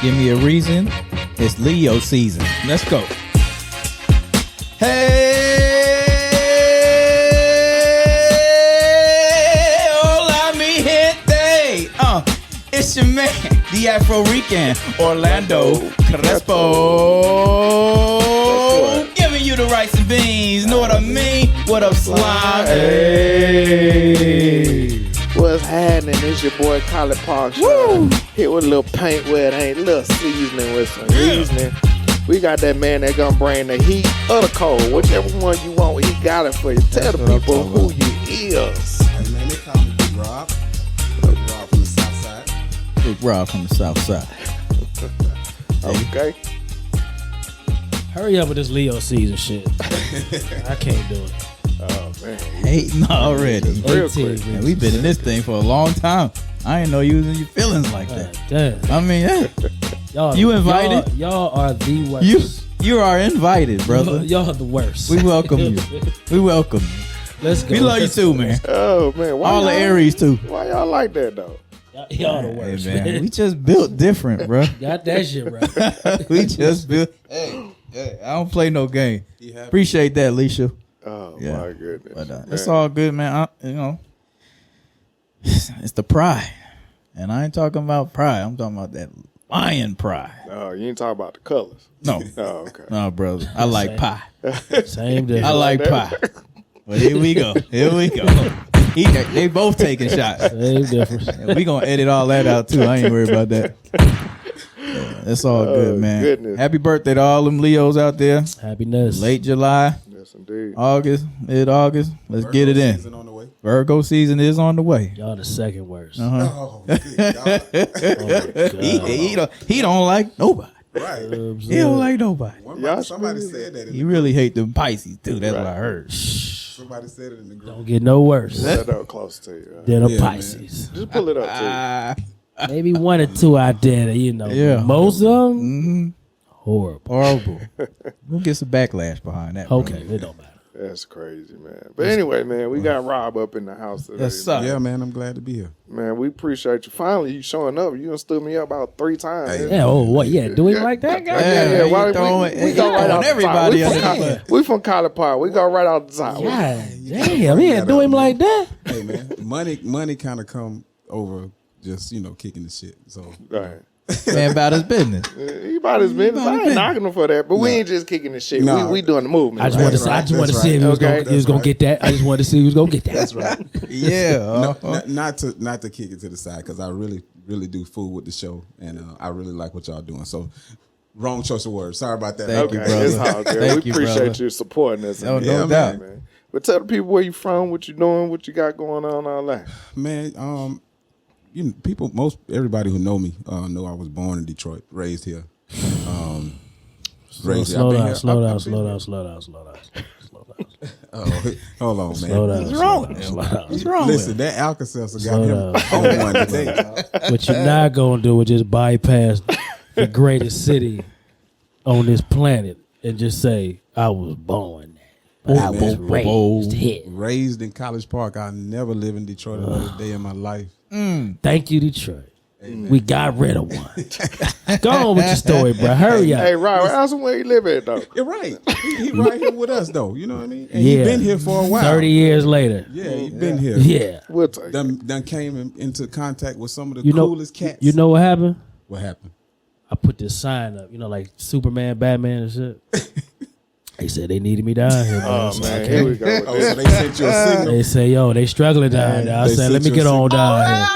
Give me a reason. It's Leo season. Let's go. Hey, hola mi gente. It's your man, the Rican, Orlando Crespo. Giving you the rice and beans. Know what I mean? What up, slime? Hey. What's happening? It's your boy Collie Park. Hit with a little paint where it ain't, a little seasoning with some reasoning. We got that man that gonna bring the heat or the cold, whichever one you want. He got it for you. Tell the people who you is. Hey man, they call me Big Rob. Big Rob from the South Side. Big Rob from the South Side. Okay. Hurry up with this Leo season shit. I can't do it. Oh man, Hating already. real quick. Man, we've been in this thing for a long time. I ain't know you was in your feelings like that. Damn. I mean, yeah. Y'all, You invited? Y'all are the worst. You are invited, brother. Y'all are the worst. We welcome you. We welcome you. Let's go. We love you too, man. Oh man, why All the y'all- Aries too. Why y'all like that though? Y'all the worst, Hey, man. We just built different, bro. Got that shit right. We just built. Hey, I don't play no game. Appreciate that, Leisha. Oh Yeah. my goodness. But it's all good, man. It's the pride, and I ain't talking about pride. I'm talking about that lion pride. Oh, you ain't talking about the colors. No, Oh, okay. no, brother. I like pie. Same difference. I like pie. But here we go. They both taking shots. Same difference. And we gonna edit all that out too. I ain't worried about that. It's all good, man. Goodness. Happy birthday to all them Leos out there. Happiness. Late July, Yes, indeed. August, mid-August. Let's get it in. Season on the way. Virgo season is on the way. Y'all the second worst. Oh, good God. He don't like nobody. Right. He don't like nobody. Somebody said that. He really hate them Pisces too. That's what I heard. Somebody said it in the group. Don't get no worse Pull that up close to you. than a Yeah, Pisces. Just pull it up to Maybe one or two out there that, Yeah. most of them, horrible. Horrible. We'll get some backlash behind that. Okay, it don't matter. you. That's crazy, man. But anyway, man, we got Rob up in the house today. Yes, sir. Yeah, man, I'm glad to be here. Man, we appreciate you. Finally, you showing up. You done stood me up about 3 times. Hey. Yeah, oh, what? Yeah, do it like that, guy? Yeah, why you throwing, we go right out the everybody top. under the bus. We from College Park. We go right out the top. God damn, he ain't do him like that. Hey, man, money kind of come over just, kicking the shit. So, Right. Man about his business. He about his business. I ain't knocking him for that, but we ain't just kicking the shit. No. We doing the movement. I just right? wanted to see. I just wanted to see if he was Okay. gonna get that. I just wanted to see if he was gonna get that. That's right. Yeah. not to kick it to the side, because I really do fool with the show, and I really like what y'all doing. So, wrong choice of words. Sorry about that. Thank you, Okay, brother. it's all good. Thank We you, appreciate brother. you supporting us. No Yeah, doubt. man. But tell the people where you from, what you doing, what you got going on, all that. Man, everybody who know me know I was born in Detroit, raised here. Raised here. Slow I've been down, here- slow I've down, been slow here. down, slow down, slow down. Oh, hold on, man. Slow down. What's wrong? Slow down. What's wrong Listen, with that Alka-Seltzer got Slow him down. on one today. What you're not gonna do is just bypass the greatest city on this planet and just say, I was born there. I was raised here. Raised in College Park. I never live in Detroit another day in my life. Thank you, Detroit. We got rid of one. Go on with your story, bro. Hurry up. Hey, Rob, ask him where he live at, though. You're right. He right here with us, though. You know what I mean? And he been here for a while. 30 years later. Yeah, he been here. Yeah. We'll take it. Done came into contact with some of the You know, coolest cats. you know what happened? What happened? I put this sign up, like Superman, Batman, and shit. They said they needed me down here. Oh, So man, I here came. we go. with Oh, this. so they sent you a signal. They say, yo, they struggling down there. I They said, let me sent you get a on down here.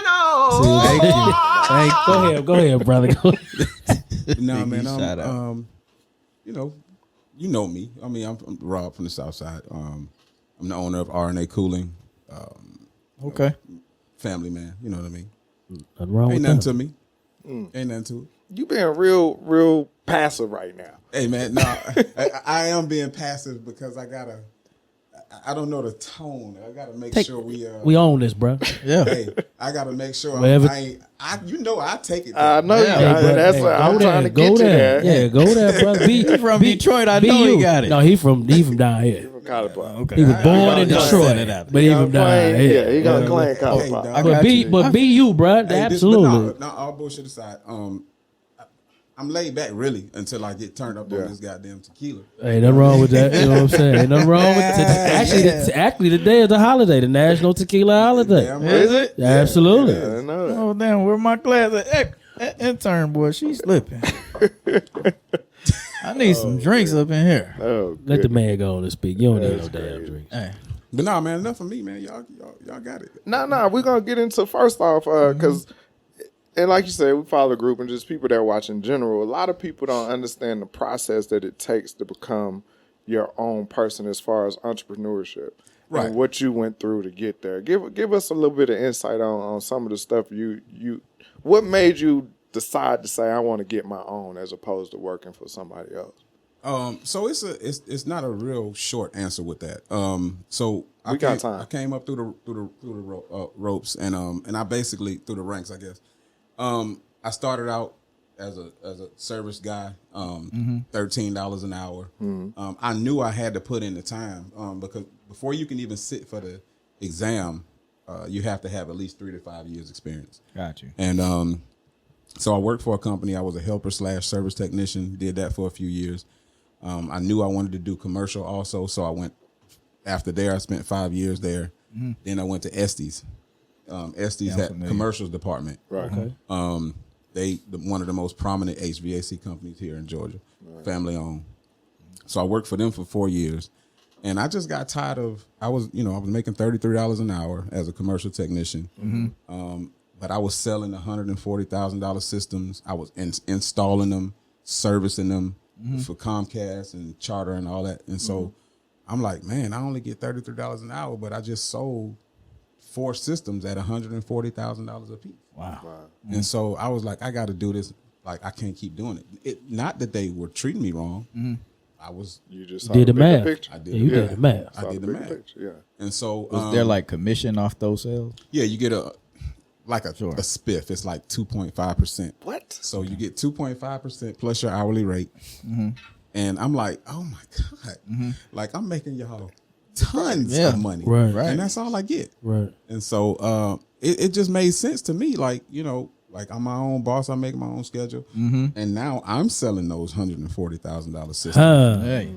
Thank you. Thank you. Go ahead, brother. Go ahead. No, man. shout out. You know me. I mean, I'm Rob from the South Side. I'm the owner of RNA Cooling. Okay. Family man. You know what I mean? Nothing wrong Ain't with nothing that. to me. Ain't nothing to it. You being real passive right now. Hey man, no, I am being passive because I don't know the tone. I gotta make sure We own this, bro. Yeah. Hey, I gotta make sure Wherever- I take it. I know Yeah. you. Hey, bro, That's hey, what go I'm trying to there, get go you there. there. Yeah, go there, brother. He from Detroit. I know he got it. No, he from down here. From College Park. Okay. He was born in Y'all Detroit, set it out. but he from down Yeah, here. he gonna claim College Hey, Park. dog. I But got be you. you, bro. Hey, Absolutely. But no, all bullshit aside. I'm laid back really until I get turned up on this goddamn tequila. Ain't nothing wrong with that. You know what I'm saying? Ain't nothing wrong with it. Actually, today is the holiday, the National Tequila Holiday. Damn right. Is it? Yeah, absolutely. I didn't know that. Oh damn, where my glass at? Hey, intern boy, she's slipping. I need some drinks up in here. Oh, Let the goodness. man go on and speak. You don't need no That's damn crazy. drinks. Hey. But nah, man, enough for me, man. Y'all got it. No, we're gonna get into first off, because and like you said, we follow the group and just people that watch in general. A lot of people don't understand the process that it takes to become your own person as far as entrepreneurship. Right. And what you went through to get there. Give us a little bit of insight on some of the stuff you what made you decide to say I want to get my own as opposed to working for somebody else. So it's not a real short answer with that. So I got time. I came up through the ropes and I basically through the ranks, I guess. I started out as a service guy, $13 an hour. I knew I had to put in the time because before you can even sit for the exam, you have to have at least 3 to 5 years experience. Got you. And so I worked for a company. I was a helper / service technician. Did that for a few years. I knew I wanted to do commercial also, so I went after there. I spent 5 years there. Then I went to Estes. Estes had commercials department. Right. Okay. One of the most prominent HVAC companies here in Georgia, family owned. So I worked for them for 4 years, and I just got tired of. I was making $33 an hour as a commercial technician, but I was selling $140,000 systems. I was installing them, servicing them for Comcast and Charter and all that. And so I'm like, man, I only get $33 an hour, but I just sold 4 systems at $140,000 a piece. Wow. And so I was like, I got to do this. Like, I can't keep doing it. Not that they were treating me wrong. I was. You just saw Did the bigger math. picture. I did. You the did math. the math. I did the bigger math. picture, yeah. And so Was there like commission off those sales? yeah, you get a spiff. It's like 2.5%. What? So you get 2.5% plus your hourly rate. And I'm like, oh my God. Like, I'm making y'all tons of money. Right. And that's all I get. Right. And so it just made sense to me. Like, like I'm my own boss. I make my own schedule. And now I'm selling those $140,000 systems. Hey.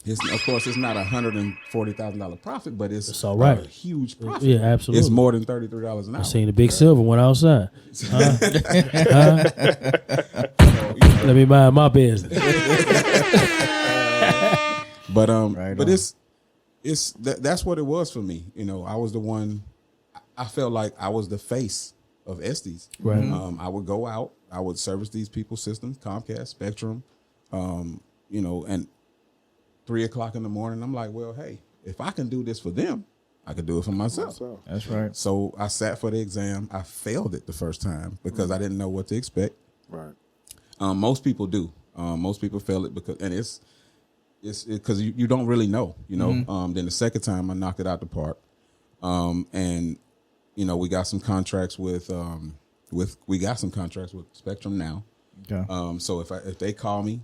Of course, it's not $140,000 profit, but it's all right. a huge profit. Yeah, absolutely. It's more than $33 an hour. I seen the big silver one outside. Let me mind my business. But Right but on. that's what it was for me. I was the one. I felt like I was the face of Estes. Right. I would go out. I would service these people's systems, Comcast, Spectrum, and 3:00 in the morning. I'm like, well, hey, if I can do this for them, I could do it for myself. That's right. So I sat for the exam. I failed it the first time because I didn't know what to expect. Right. Most people do. Most people fail it because, and it's because you don't really know, Then the second time I knocked it out the park, and we got some contracts with Spectrum now. Okay. So if they call me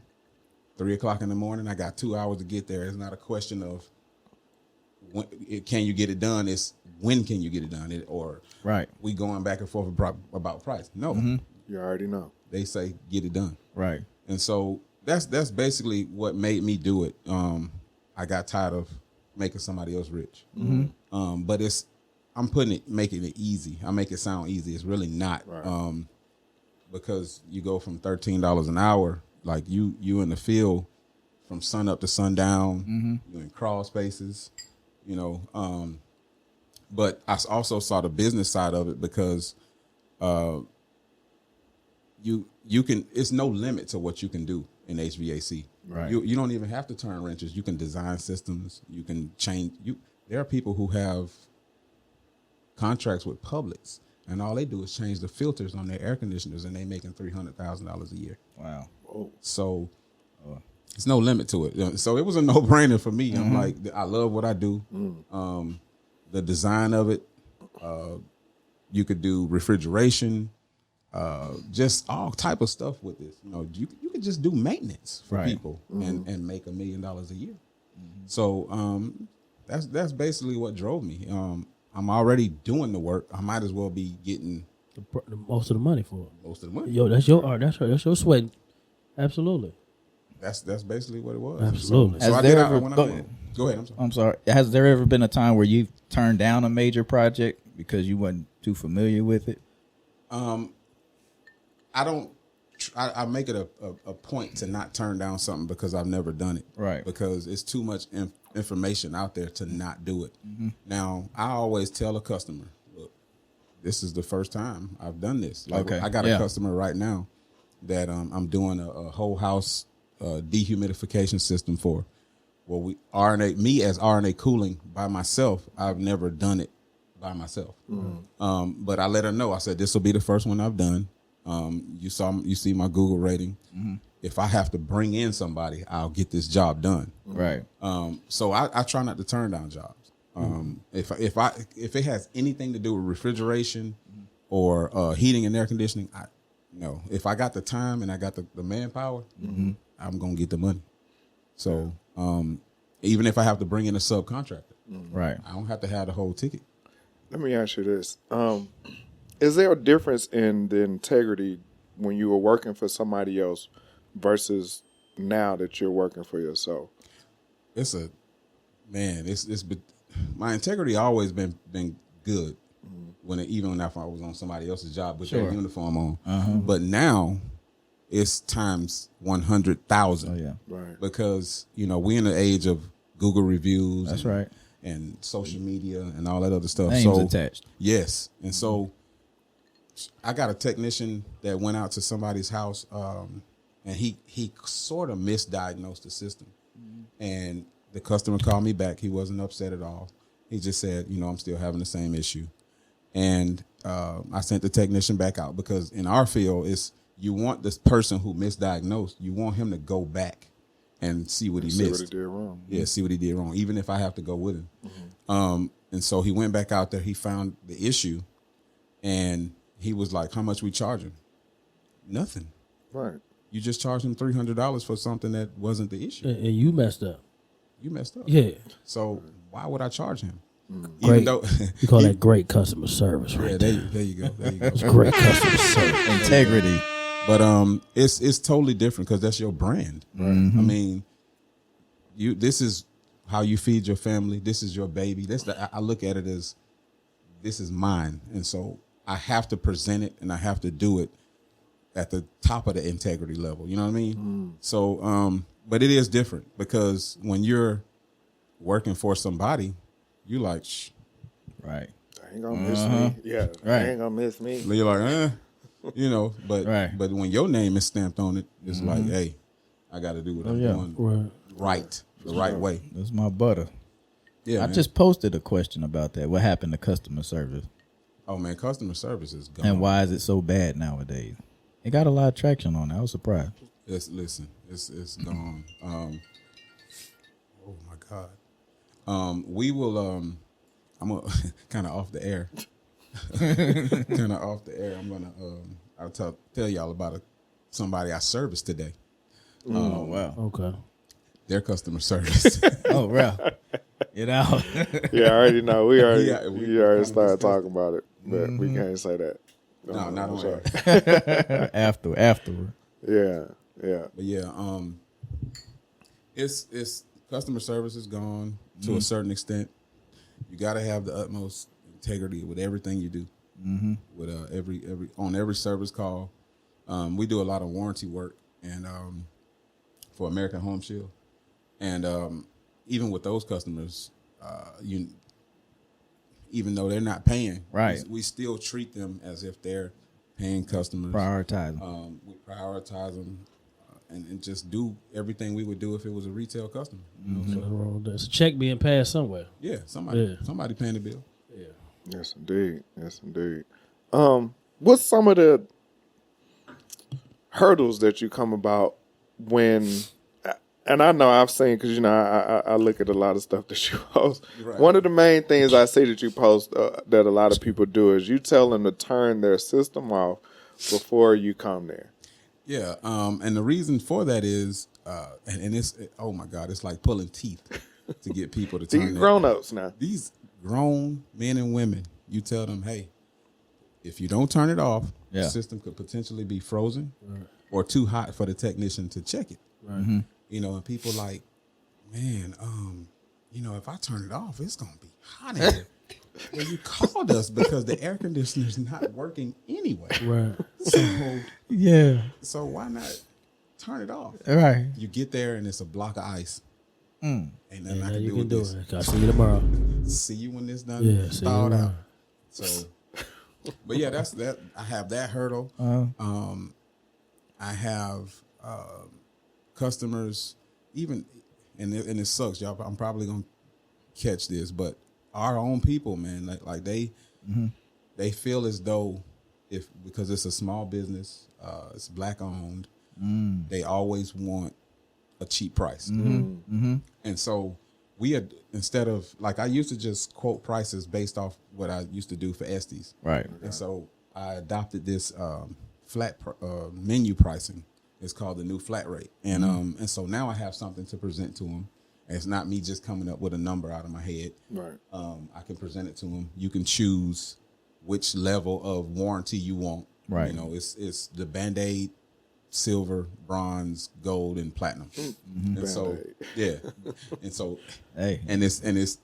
3:00 in the morning, I got 2 hours to get there. It's not a question of can you get it done. It's when can you get it done? Or Right. we going back and forth about price. No, You already know. they say get it done. Right. And so that's basically what made me do it. I got tired of making somebody else rich. But I'm making it easy. I make it sound easy. It's really not. Right. Because you go from $13 an hour, like you in the field from sun up to sundown, you're in crawl spaces, but I also saw the business side of it because you can, it's no limit to what you can do in HVAC. Right. You don't even have to turn wrenches. You can design systems. You can change. There are people who have contracts with Publix, and all they do is change the filters on their air conditioners, and they making $300,000 a year. Wow. So it's no limit to it. So it was a no-brainer for me. I'm like, I love what I do. The design of it. You could do refrigeration. Just all type of stuff with this. You could just do maintenance for people and make $1 million a year. So that's basically what drove me. I'm already doing the work. I might as well be getting the most of the money for it. Most of the money. Yo, that's your art. That's your sweat. Absolutely. That's basically what it was. Absolutely. So Has I there did. ever, Go ahead. I'm sorry. Has there ever been a time where you've turned down a major project because you wasn't too familiar with it? I don't. I make it a point to not turn down something because I've never done it. Right. Because it's too much information out there to not do it. Now, I always tell a customer, look, this is the first time I've done this. Like, Okay. I got a customer right now that I'm doing a whole house dehumidification system for. Well, me as RNA cooling by myself, I've never done it by myself. But I let her know. I said, this will be the first one I've done. You see my Google rating. If I have to bring in somebody, I'll get this job done. Right. So I try not to turn down jobs. If it has anything to do with refrigeration or heating and air conditioning, no. If I got the time and I got the manpower, I'm gonna get the money. So even if I have to bring in a subcontractor, Right. I don't have to have the whole ticket. Let me ask you this. Is there a difference in the integrity when you were working for somebody else versus now that you're working for yourself? It's my integrity always been good even when I was on somebody else's job with their uniform on. But now it's times 100,000. Oh yeah. Right. Because we're in the age of Google reviews. That's right. And social media and all that other stuff. Names attached. Yes, and so I got a technician that went out to somebody's house, and he sort of misdiagnosed the system. And the customer called me back. He wasn't upset at all. He just said, I'm still having the same issue. And I sent the technician back out because in our field, you want this person who misdiagnosed, you want him to go back and see what he missed. See what he did wrong. Yeah, see what he did wrong, even if I have to go with him. And so he went back out there. He found the issue, and he was like, how much we charge him? Nothing. Right. You just charged him $300 for something that wasn't the issue. And you messed up. You messed up. Yeah. So why would I charge him? Great. Even though You call that great customer service, right? yeah, there you go. There you go. It's great customer service. Integrity. But it's totally different because that's your brand. Right. I mean, this is how you feed your family. This is your baby. I look at it as this is mine, and so I have to present it and I have to do it at the top of the integrity level. You know what I mean? So, but it is different because when you're working for somebody, you like, shh. Right. They ain't gonna miss me. Yeah. Right. They ain't gonna miss me. You're like, but Right. but when your name is stamped on it, it's like, hey, I got to do what I'm doing right, the right way. That's my butter. Yeah, I man. just posted a question about that. What happened to customer service? Oh man, customer service is gone. And why is it so bad nowadays? It got a lot of traction on it. I was surprised. It's gone. Oh my God. We will. I'm kind of off the air. Kind of off the air. I'm gonna. I'll tell y'all about somebody I serviced today. Oh wow. Okay. Their customer service. Oh wow. You know. Yeah, I already know. We already kinda started discussed talking about it, but we can't say that. No, not I'm on sorry. air. Afterward. Yeah. But yeah, it's customer service is gone to a certain extent. You got to have the utmost integrity with everything you do. With every service call, we do a lot of warranty work and for American Home Shield, and even with those customers, even though they're not paying, right, we still treat them as if they're paying customers. Prioritize them. We prioritize them and just do everything we would do if it was a retail customer. You know? Nothing wrong with that. It's a check being passed somewhere. Yeah, somebody paying the bill. Yeah. Yes, indeed. What's some of the hurdles that you come about when? And I know I've seen because I look at a lot of stuff that you post. Right. One of the main things I see that you post that a lot of people do is you tell them to turn their system off before you come there. Yeah, and the reason for that is, and it's oh my God, it's like pulling teeth to get people to turn. These grown-ups now. These grown men and women, you tell them, hey, if you don't turn it off, Yeah. the system could potentially be frozen or too hot for the technician to check it. Right. You know, and people like, man, you know, if I turn it off, it's gonna be hot in here. Well, you called us because the air conditioner's not working anyway. Right. So why not turn it off? Right. You get there and it's a block of ice. Ain't nothing I Yeah, can you do can with do this. it. I'll see you tomorrow. See you when this done Yeah, see you thawed out. tomorrow. So, but yeah, that's that. I have that hurdle. I have customers, even, and it sucks, y'all. I'm probably gonna catch this, but our own people, man, like they feel as though because it's a small business, it's black owned, they always want a cheap price, and so we had, instead of, like, I used to just quote prices based off what I used to do for Estes, Right. and so I adopted this flat menu pricing. It's called the new flat rate, and so now I have something to present to them. It's not me just coming up with a number out of my head. Right. I can present it to them. You can choose which level of warranty you want. Right. You know, it's the Band-Aid, silver, bronze, gold, and platinum. And so, yeah, and so, Hey. and it's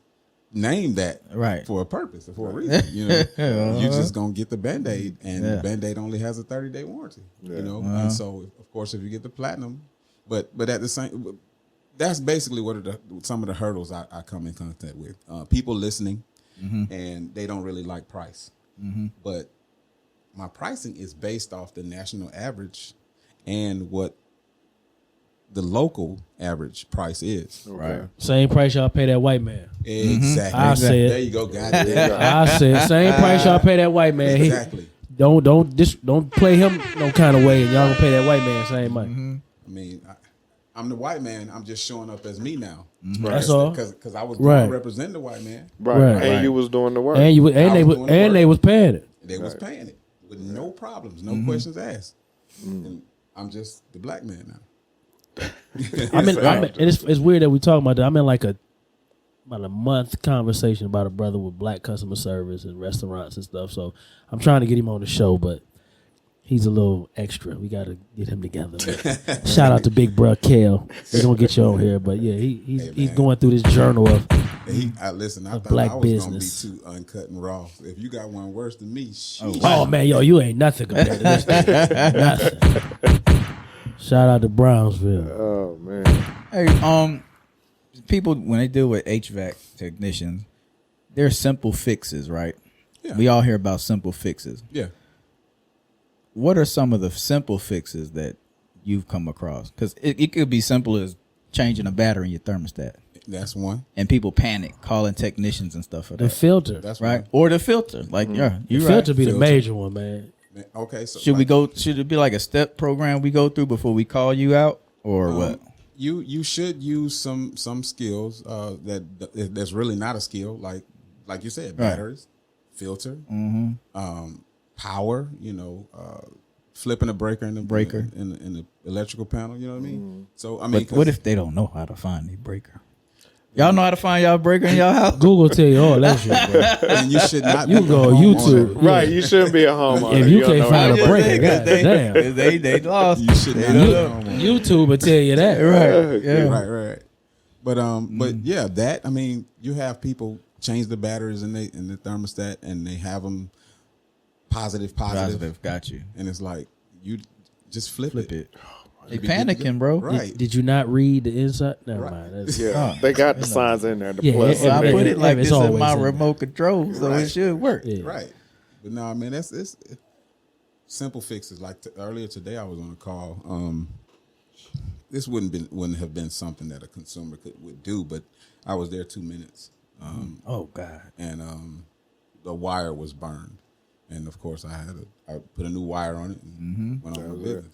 named that Right. for a purpose, for a reason. You know, you just gonna get the Band-Aid, and the Band-Aid only has a 30-day warranty. You know, and so of course if you get the platinum, but at the same, that's basically what some of the hurdles I come in contact with. People listening, and they don't really like price, but my pricing is based off the national average and what the local average price is. Right. Same price y'all pay that white man. Exactly. I said- There you go. Got it. I said same price y'all pay that white man. Exactly. Don't play him no kind of way, and y'all gonna pay that white man same money. I mean, I'm the white man. I'm just showing up as me now. That's all. Because I was Right. representing the white man. Right. And you was doing the work. And you I and was doing the work. they was paying it. They was paying it with no problems, no questions asked. And I'm just the black man now. I'm in, it's weird that we talking about that. I'm in like about a month conversation about a brother with black customer service and restaurants and stuff. So I'm trying to get him on the show, but he's a little extra. We got to get him together. Shout out to Big Bruh Kale. We're gonna get you on here, but yeah, he's going through this journal of. Listen, I thought black I was business. gonna be too uncut and raw. If you got one worse than me, Oh man, yo, you ain't nothing compared to this thing. Nothing. Shout out to Brownsville. Oh man. Hey, people when they deal with HVAC technicians, there's simple fixes, right? Yeah. We all hear about simple fixes. Yeah. What are some of the simple fixes that you've come across? Because it could be simple as changing a battery in your thermostat, That's one. and people panic calling technicians and stuff for The that. filter. That's Right, one. or the filter. Like, yeah, The you filter right. be the Filter. major one, man. Okay. So Should it be like a step program we go through before we call you out, or what? You should use some skills that's really not a skill, like you said, batteries, filter, power. You know, flipping a breaker in the in the electrical panel. You know what I mean? So I mean, But what if they don't know how to find the breaker? Y'all know how to find y'all breaker in y'all house? Google tell you all that shit, bro. and you should not. You be go a on homeowner. YouTube. Right. You shouldn't be a homeowner. If you don't can't know find how a to- breaker, goddamn. They lost. You should not. Be a homeowner. YouTube will tell you that. Right. Yeah. Right. But yeah, that, I mean, you have people change the batteries in the thermostat, and they have them positive, Got you. and it's like you just flip it. They panicking, bro. Right. Did you not read the inside? Never Right. mind. That's, Yeah. They got the signs in there. The Yeah, plus. So I Every- put it like it's this in always my in there. remote control, so Right. it should work. yeah. Right. But no, I mean, it's simple fixes. Like earlier today, I was on a call. This wouldn't have been something that a consumer would do, but I was there 2 minutes. Oh God. And the wire was burned, and of course I put a new wire on it and went on my business.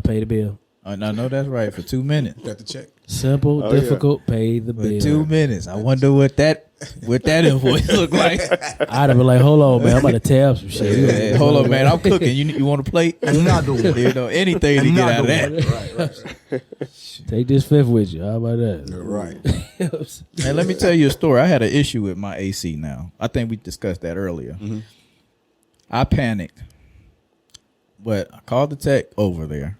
Pay the bill. I know that's right. For 2 minutes. Got the check. Simple, Oh, yeah. difficult, pay the For bill. 2 minutes. I wonder what that invoice look like. I'd have been like, hold on, man. I'm about to tab some shit. Yeah, hold on, man. I'm cooking. You want a plate? I'm not doing it. You know, anything to get out of that. Right. Take this fifth with you. How about that? Right. Hey, let me tell you a story. I had an issue with my AC now. I think we discussed that earlier. I panicked, but I called the tech over there,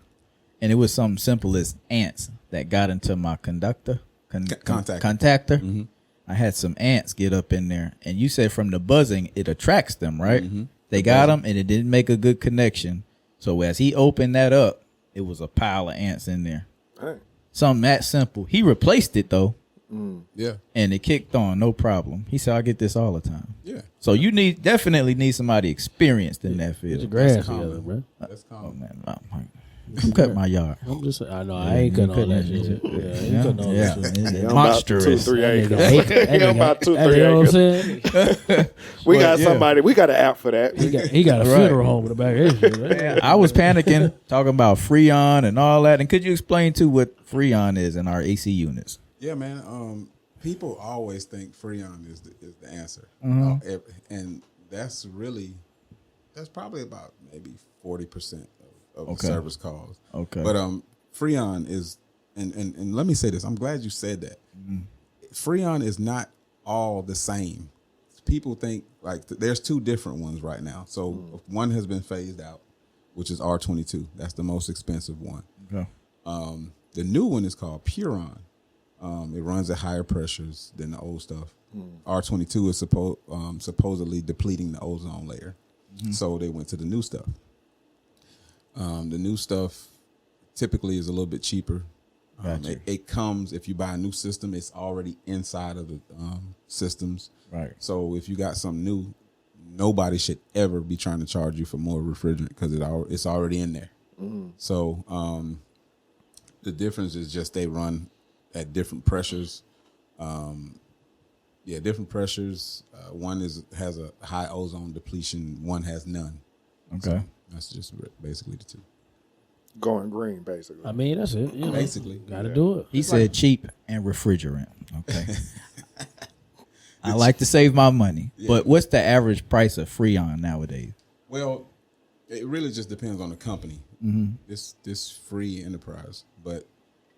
and it was something simple as ants that got into my contactor. Mm-hmm. I had some ants get up in there, and you said from the buzzing it attracts them, right? Mm-hmm. They got them, and it didn't make a good connection. So as he opened that up, it was a pile of ants in there. Hey. Something that simple. He replaced it though, Yeah. and it kicked on, no problem. He said, "I get this all the time." Yeah. So you definitely need somebody experienced in that Get your field. grass common. together, bro. That's Oh common. man, I'm cutting my yard. I'm just. I know. I ain't cutting all that shit. Yeah, I ain't cutting all that shit. Yeah, Monstrous. 2-3 acres. That Yeah, nigga- about 2-3 You know what I'm acres. saying? We got yeah. somebody. We got an app for that. He got a Right. funeral home in the back of his shit. I was panicking, talking about Freon and all that. And could you explain too what Freon is in our AC units? Yeah, man. People always think Freon is the answer, and that's probably about maybe 40% of Okay. the service calls. Okay. But Freon is, and let me say this. I'm glad you said that. Freon is not all the same. People think like there's two different ones right now. So one has been phased out, which is R22. That's the most expensive one. Okay. The new one is called Puron. It runs at higher pressures than the old stuff. R22 is supposedly depleting the ozone layer. So they went to the new stuff. The new stuff typically is a little bit cheaper. Gotcha. It comes, if you buy a new system, it's already inside of the systems. Right. So if you got something new, nobody should ever be trying to charge you for more refrigerant because it's already in there. So the difference is just they run at different pressures. Different pressures. One has a high ozone depletion. One has none. Okay. So that's just basically the two. Going green, basically. I mean, that's it. You know, Basically. gotta do it. He said cheap and refrigerant. Okay. I like to save my money. Yeah. But what's the average price of Freon nowadays? Well, it really just depends on the company. This free enterprise, but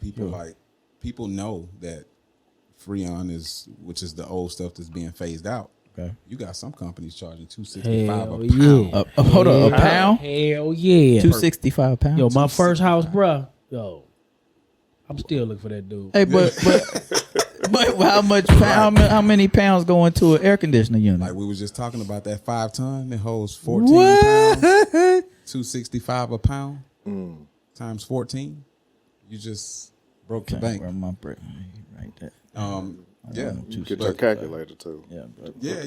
people know that Freon which is the old stuff that's being phased out. Okay. You got some companies charging $265 Hell a pound. yeah. Hold on, a pound? Hell yeah. 265 pounds? Yo, my first house, bruh. Yo, I'm still looking for that dude. Hey, but how much? How many pounds go into an air conditioner unit? Like we was just talking about that 5 ton that holds 14 What? pounds, 265 a pound times 14. You just broke the bank. Where my break? Right there. Yeah, You get your calculator too. Yeah, bro. yeah.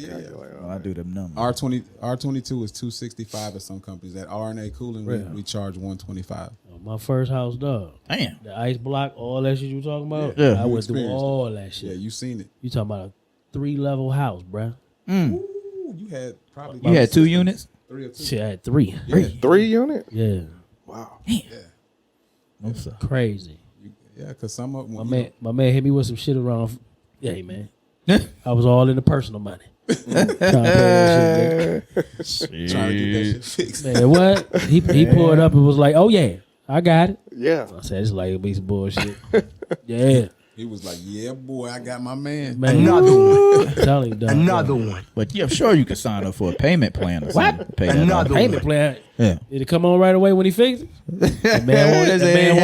Well, I do them numbers. R22 is 265 at some companies. That RNA cooling we charge 125. My first house, dog. Damn. The ice block, all that shit you talking about. Yeah. I You went through experienced all that shit. Yeah, you seen it. You talking about a 3-level house, bruh. Ooh, you had probably You had 2 units? 3 or 2. Shit, I had 3. Yeah. 3 unit? Yeah, Wow. No, sir. crazy. Yeah, because some of them. My man hit me with some shit around. Yeah, man. I was all in the personal money. Trying to pay that shit, trying to get that shit fixed. man. Man, what? He pulled up and was like, "Oh yeah, I got it." Yeah. I said, "It's like a piece of bullshit." Yeah, He was like, "Yeah, boy, I got my man." man. Another one. I'm telling you, dog. Another one. But yeah, I'm sure you could sign up for a payment plan or something. Pay that Another off. Payment plan. Yeah. Did it come on right away when he fixed it? The man wanted his money. You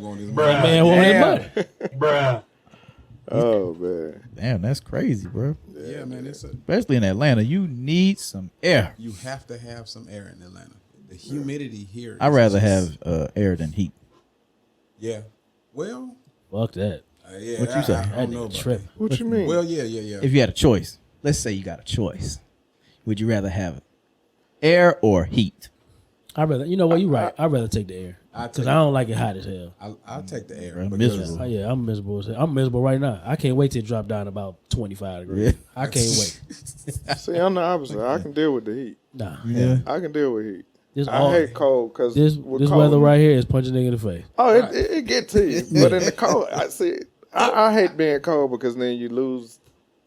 want his The money. man wanted his money. Bruh. Oh man. Damn, that's crazy, bro. Yeah, man, Especially in Atlanta, you need some air. you have to have some air in Atlanta. The humidity here. I'd is rather just- have air than heat. Yeah. Well, Fuck that. yeah. What you say? I That don't know nigga about tripping. that. What you mean? Well, yeah. If you had a choice, let's say you got a choice, would you rather have air or heat? I'd rather, you know what, you're right. I'd rather take the air. Because I don't like it hot as hell. I'll take the air. Bro, because- miserable. Oh, yeah, I'm miserable. I'm miserable right now. I can't wait till it drop down about 25 degrees. Yeah. I can't wait. See, I'm the opposite. I can deal with the heat. Nah. Yeah. I can deal with heat. This I hate cold because This weather right here is punching nigga in the face. Oh, it get to you. But in the cold, I see. I hate being cold because then you lose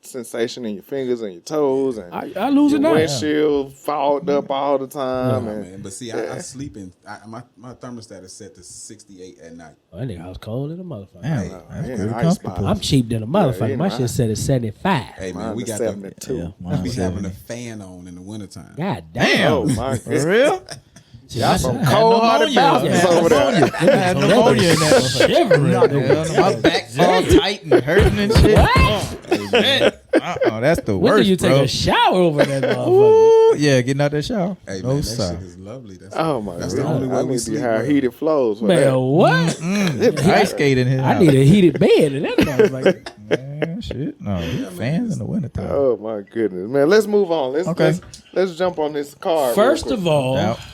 sensation in your fingers and your toes, and I lose it your now. windshield fogged up all the time. Oh, and man. But see, I sleep in. My thermostat is set to 68 at night. Oh, that nigga house cold in a motherfucker. Damn, Hey, that's man, pretty ice comfortable. I'm cheap than a motherfucker. you My know, shit said it's 75. Hey, man, mine we is got 72. Yeah, we mine's having a 70. fan on in the wintertime. God damn. Oh my For goodness. real? Y'all some I had cold-hearted pneumonia. bastards Yeah, over there. I had pneumonia in that. Shivering. Yeah, my back's all tight and hurting and shit. That's the When worst, do you take bro. a shower over that motherfucker? Yeah, getting out that shower. Hey, No, man, that sir. shit is lovely. Oh my That's god! the only way I we need to sleep. have bro. heated flows for Man, that. what? Ice skating here. I need a heated bed in that motherfucker. Man, shit. No, fans in the wintertime. Oh my goodness, man! Let's move on. Okay. Let's jump on this card. First of all, Doubt. we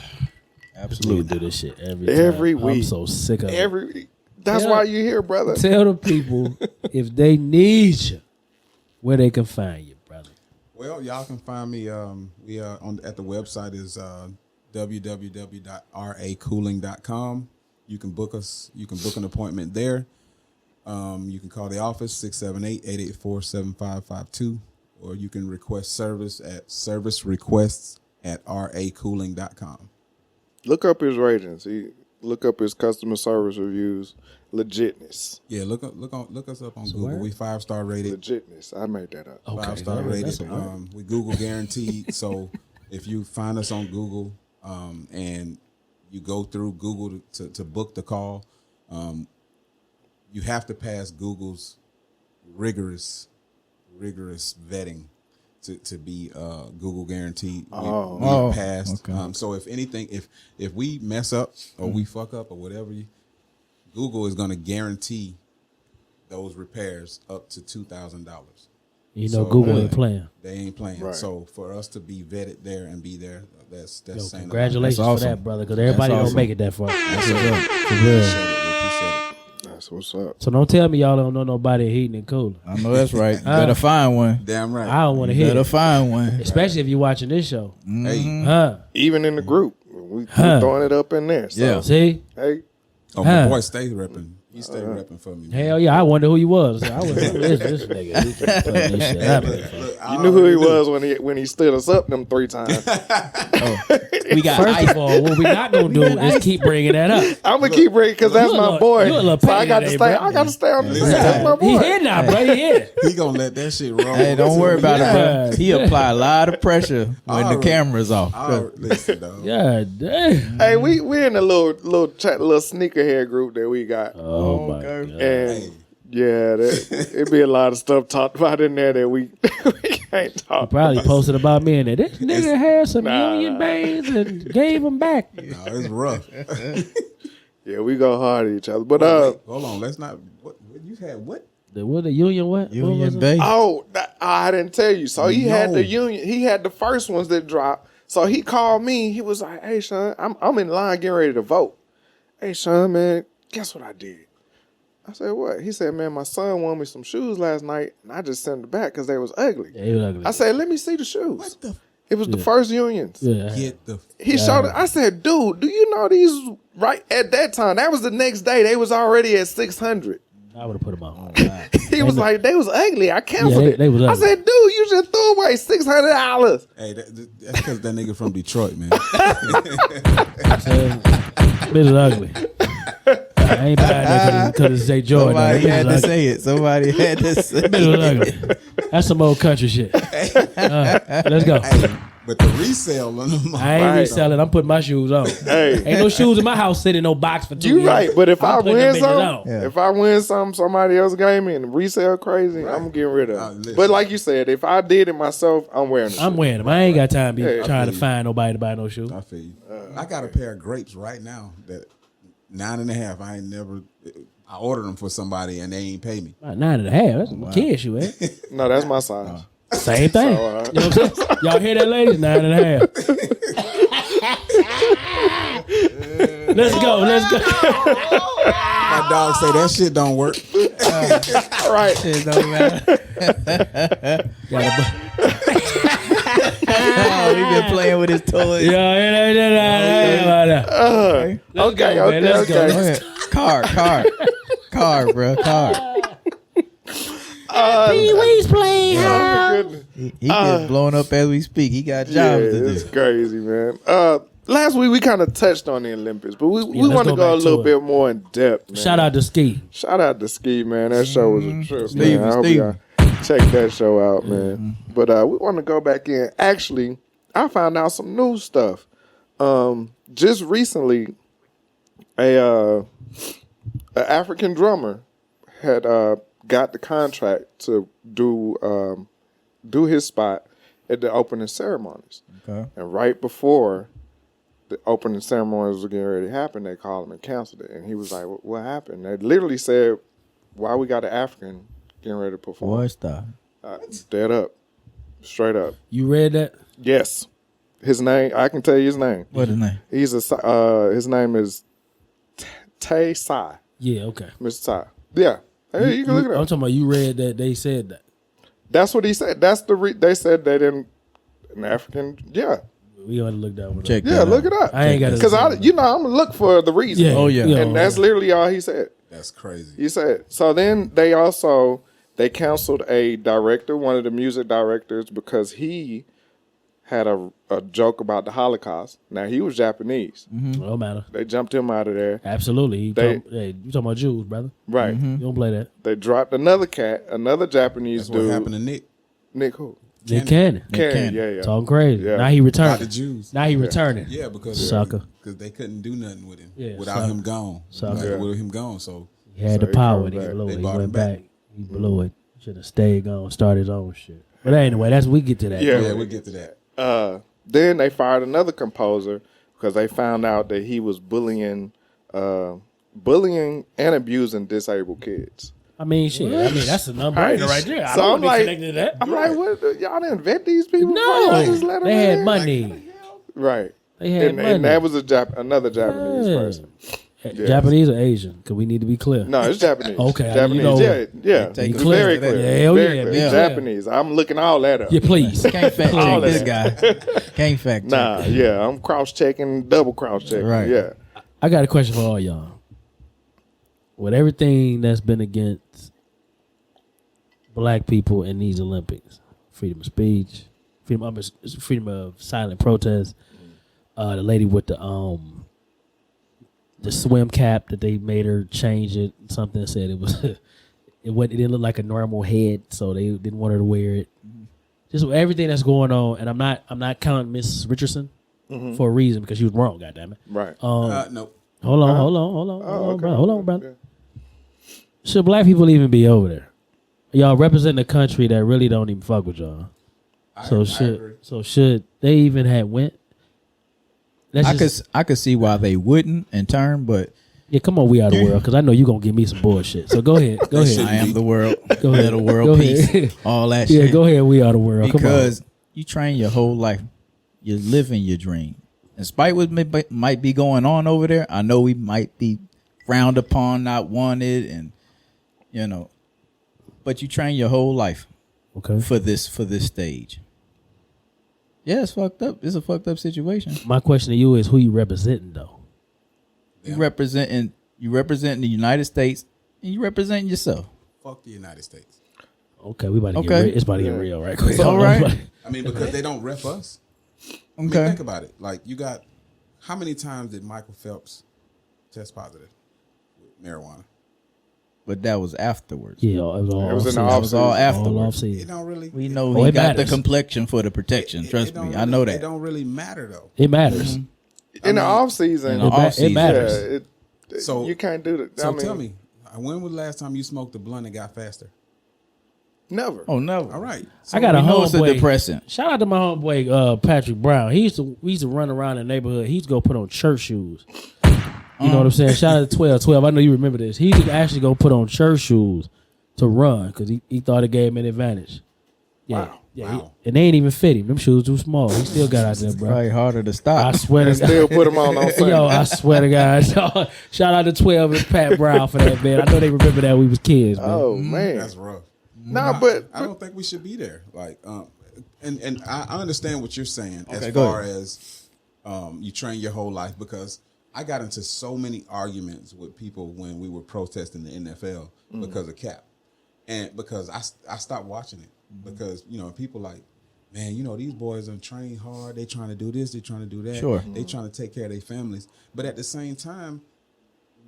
Absolutely. do this shit every time. Every I'm week. so sick of it. every week. That's Yeah. why you're here, brother. Tell the people if they need you, where they can find you, brother. Well, y'all can find me. We at the website is www.racooling.com. You can book us. You can book an appointment there. You can call the office 678-884-7552, or you can request service at servicerequests@racooling.com. Look up his ratings. Look up his customer service reviews. Legitness. Yeah, look us up on Google. where? We 5-star rated. Legitness. I made that up. Okay, 5-star that's rated. a word. We Google guaranteed. So if you find us on Google and you go through Google to book the call, you have to pass Google's rigorous vetting to be Google guaranteed. We passed. okay. So if anything, if we mess up or we fuck up or whatever, Google is going to guarantee those repairs up to $2,000. You know, So, Google ain't playing. They ain't playing. Right. So for us to be vetted there and be there, that's Yo, saying congratulations That's awesome. for that, brother, because everybody That's don't awesome. make it that far. That's For what's real. up. For We real. appreciate it. We appreciate it. That's what's up. So don't tell me y'all don't know nobody heating and cooling. I know that's right. You better find one. Damn right. I don't want to You hear better it. find one. Especially if you're watching this show. Hey, Huh. Even in the group, we Huh. throwing it up in there. So, Yeah. See? Hey, oh Huh. my boy, stay repping. He stay repping for me. Man. Hell yeah, I wonder who he was. I was this nigga. He keep putting this shit up. you knew who he was when he stood us up them 3 times. We got First ice. of all, what we not gonna do is keep bringing that up. I'm gonna keep bringing because that's you a my little- boy. you a little So I petty got to today, stay. bro. I got to stay on the Listen. side. That's my He boy. here now, bro. He here. He gonna let that shit roll. Hey, don't worry about it, bro. Yeah. He apply a lot of pressure when the Alright. camera's off. Listen, dog. God damn. Hey, we in a little sneakerhead group that we got, Oh my god. and Hey. yeah, it be a lot of stuff talked about in there that we can't talk. Probably posted about me in there. This nigga had some Nah, union nah. bands and gave them back. No, it's rough. Yeah, we go hard at each other. But Wait, hold on. Let's not. What you had? What? The union what? What was Union it? Bay. I didn't tell you. So he had No. the union. He had the first ones that dropped. So he called me. He was like, "Hey, Sean, I'm in line getting ready to vote. Hey, Sean, man, guess what I did?" I said, "What?" He said, "Man, my son won me some shoes last night, and I just sent them back because they was ugly." Yeah, he was ugly. I said, "Let me see the shoes." What the? It was the first unions. Yeah. Get the. He showed it. I said, "Dude, do you know these right at that time? That was the next day. They was already at 600." I would have put them on. He was like, "They was ugly. I canceled Yeah, it." they was I ugly. said, "Dude, you just threw away $600." Hey, that's because that nigga from Detroit, man. Bitch is ugly. I ain't buying that because it's St. Jordan. Somebody Bitch had was to ugly. say it. Somebody had to say Bitch was it. ugly. That's some old country shit. Let's go. Hey, but the resale on them. I ain't Right. reselling. I'm putting my shoes on. Hey. Ain't no shoes in my house sitting in no box for 2 You years. right, but if I'm I putting win them bitches some, on. Yeah. if I win some, somebody else gave me and resale crazy, I'm getting rid of them. listen. But like you said, if I did it myself, I'm wearing it. I'm wearing them. I ain't got time to be Yeah, trying to feel you. find nobody to buy no shoes. I feel you. I got a pair of grapes right now that 9.5. I ain't never. I ordered them for somebody and they ain't pay me. 9.5. That's some kid shoe, eh? No, that's my size. Same thing. So, You know what I'm saying? Y'all hear that, ladies? 9.5. Let's go. Let's go. My dog say that shit don't work. All right. It don't matter. Oh, we been playing with his toys. Okay, man, let's go. okay. Car, bro, car. Pee Wee's playing. Oh, goodness. He gets blown up as we speak. He got Yeah, jobs to it's do. crazy, man. Last week we kind of touched on the Olympics, but we let's want to go go a back little to it. bit more in depth, man. Shout out to Ski. Shout out to Ski, man. That show was a trip, Steve, man. I hope Steve. y'all check that show out, man. But we want to go back in. Actually, I found out some new stuff. Just recently, a African drummer had got the contract to do his spot at the opening ceremonies. Okay. And right before the opening ceremonies were getting ready to happen, they called him and canceled it. And he was like, "What happened?" They literally said, "Why we got an African getting ready to perform?" Boy, stop. Dead up, straight up. You read that? Yes, his name. I can tell you his name. What his name? He's his name is Tay Sai, Yeah, okay. Mr. Sai. Yeah, hey, you can look it I'm up. talking about you read that they said that. That's what he said. That's they said they didn't an African. Yeah, We gotta look that one Check up. yeah. that Look out. it up. I ain't got because I'm gonna look for the reason. Yeah. Oh, yeah. And that's literally all he said. That's crazy. He said. So then they canceled a director, one of the music directors, because he had a joke about the Holocaust. Now he was Japanese. Don't matter. They jumped him out of there. Absolutely. You They- talking about Jews, brother. Right. You don't play that. They dropped another Japanese That's what dude. happened to Nick. Nick who? Nick Cannon. Cannon. Cannon. Yeah. Talking crazy. Yeah. Now he About the returning. Jews. Now he returning. Yeah, because Sucker. they couldn't do nothing with him Yeah, without sucker. him gone. Sucker. With him gone, so He had So the he power. come And he back. blew They it. He brought him went back. back. He blew it. Should have stayed gone. Started his own shit. But anyway, we get to that. Yeah. we'll get to that. Then they fired another composer because they found out that he was bullying and abusing disabled kids. I mean, shit. I mean, that's a no-brainer right there. I So don't I'm want to be like- connected to that. I'm like, what? Y'all didn't vet these people? before y'all just let No, them they had in? money. Right. They had money. And that was another Japanese Yeah. person. Japanese or Asian? Because we need to be clear. No, it's Japanese. Okay, Japanese. you know- yeah. Take It's clear very to that. clear. Yeah, hell Very yeah, clear. be clear. Japanese. I'm looking all that up. Yeah, please. Can't fact All check of this guy. Can't fact check. Nah, yeah, I'm cross checking, double cross checking. Right. Yeah. I got a question for all y'all. With everything that's been against black people in these Olympics, freedom of speech, freedom of silent protest, the lady with the swim cap that they made her change it, something said it was it didn't look like a normal head, so they didn't want her to wear it. Just everything that's going on, and I'm not counting Miss Richardson for a reason because she was wrong. Goddamn it. Right. No. Hold on, okay. hold on, brother. Should black people even be over there? Y'all represent a country that really don't even fuck with y'all. I agree. Should they even have went? I could see why they wouldn't in turn, but Yeah, come on, we are the world, because I know you gonna give me some bullshit. So go ahead, go ahead. I am the world. Go ahead. Let the world Go peace. ahead. All that Yeah, shit. go ahead. We are the world. Because you train your whole life. You're living your dream. In spite what might be going on over there, I know we might be frowned upon, not wanted, and but you train your whole life Okay. for this stage. Yeah, it's fucked up. It's a fucked up situation. My question to you is, who you representing though? You representing the United States, and you representing yourself. Fuck the United States. Okay, we about to get Okay. real. It's about to get real right quick. It's all right. I mean, because they don't rep us. I mean, Okay. think about it. Like, you got, how many times did Michael Phelps test positive with marijuana? But that was afterwards. Yeah, it was all. It was in the That was all off-season. afterwards. All off It season. don't really. We know Oh, he it got matters. the complexion for the protection. Trust don't me, I really- know It that. don't really matter though. It matters. In the off season, in the off-season. It matters. yeah, So you can't do that. So tell me, when was the last time you smoked a blunt and got faster? Never. Oh no! All right. I got a we know it's a homeboy. depressant. Shout out to my homeboy Patrick Brown. We used to run around the neighborhood. He used to go put on church shoes. You know what I'm saying? Shout out to 12. I know you remember this. He used to actually go put on church shoes to run because he thought it gave him an advantage. Yeah, Wow. yeah. Wow. And they ain't even fit him. Them shoes too small. He still got out there, bro. Probably harder to I stop. swear to And still God. put them on Sunday. Yo, I swear to God. Shout out to 12 and Pat Brown for that, man. I know they remember that when we was kids, man. Oh man. That's rough. Nah, but I don't think we should be there. Like, and I understand what you're saying as Okay, go far ahead. as you train your whole life, because I got into so many arguments with people when we were protesting the NFL because of cap. And because I stopped watching it because, you know, people like, man, you know, these boys are trained hard. They trying to do this. They trying to do that. Sure. They trying to take care of their families. But at the same time,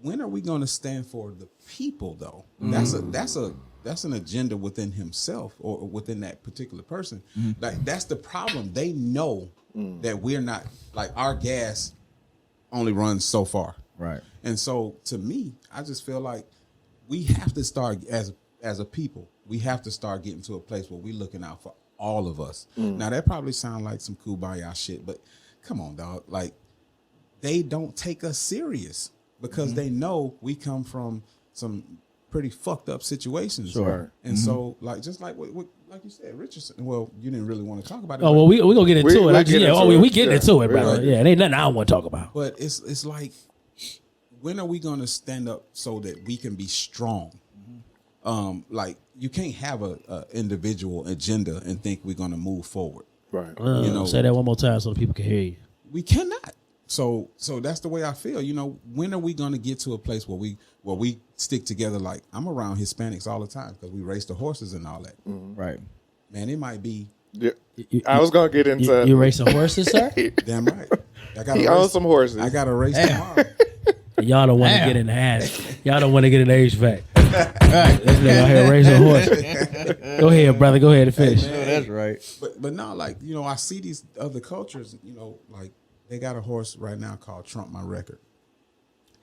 when are we going to stand for the people, though? That's an agenda within himself or within that particular person. Like, that's the problem. They know that we're not, like, our gas only runs so far. Right. And so, to me, I just feel like we have to start, as a people, we have to start getting to a place where we're looking out for all of us. Now, that probably sounds like some kumbaya shit, but come on, dog. Like, they don't take us serious because they know we come from some pretty fucked up situations. Sure. And so, like, just like what like you said, Richardson. Well, you didn't really want to talk about it. Oh well, we gonna get into it. We getting into it, Right. brother. Yeah, it ain't nothing I don't want to talk about. But it's like, when are we gonna stand up so that we can be strong? Like, you can't have a individual agenda and think we're gonna move forward. Right. You know, Say that one more time so the people can hear you. we cannot. So that's the way I feel. You know, when are we going to get to a place where we stick together? Like, I'm around Hispanics all the time because we race the horses and all that. Right. Man, it might be Yeah. I was gonna get into. You racing horses, sir? damn right. I got He owns some horses. I got a race tomorrow. Y'all don't want to Damn. get in the ass. Y'all don't want to get in the HVAC. Right. This nigga out here racing horses. Go ahead, brother. Go ahead and finish. No, that's right. But no, like, you know, I see these other cultures. You know, like, they got a horse right now called Trump My Record,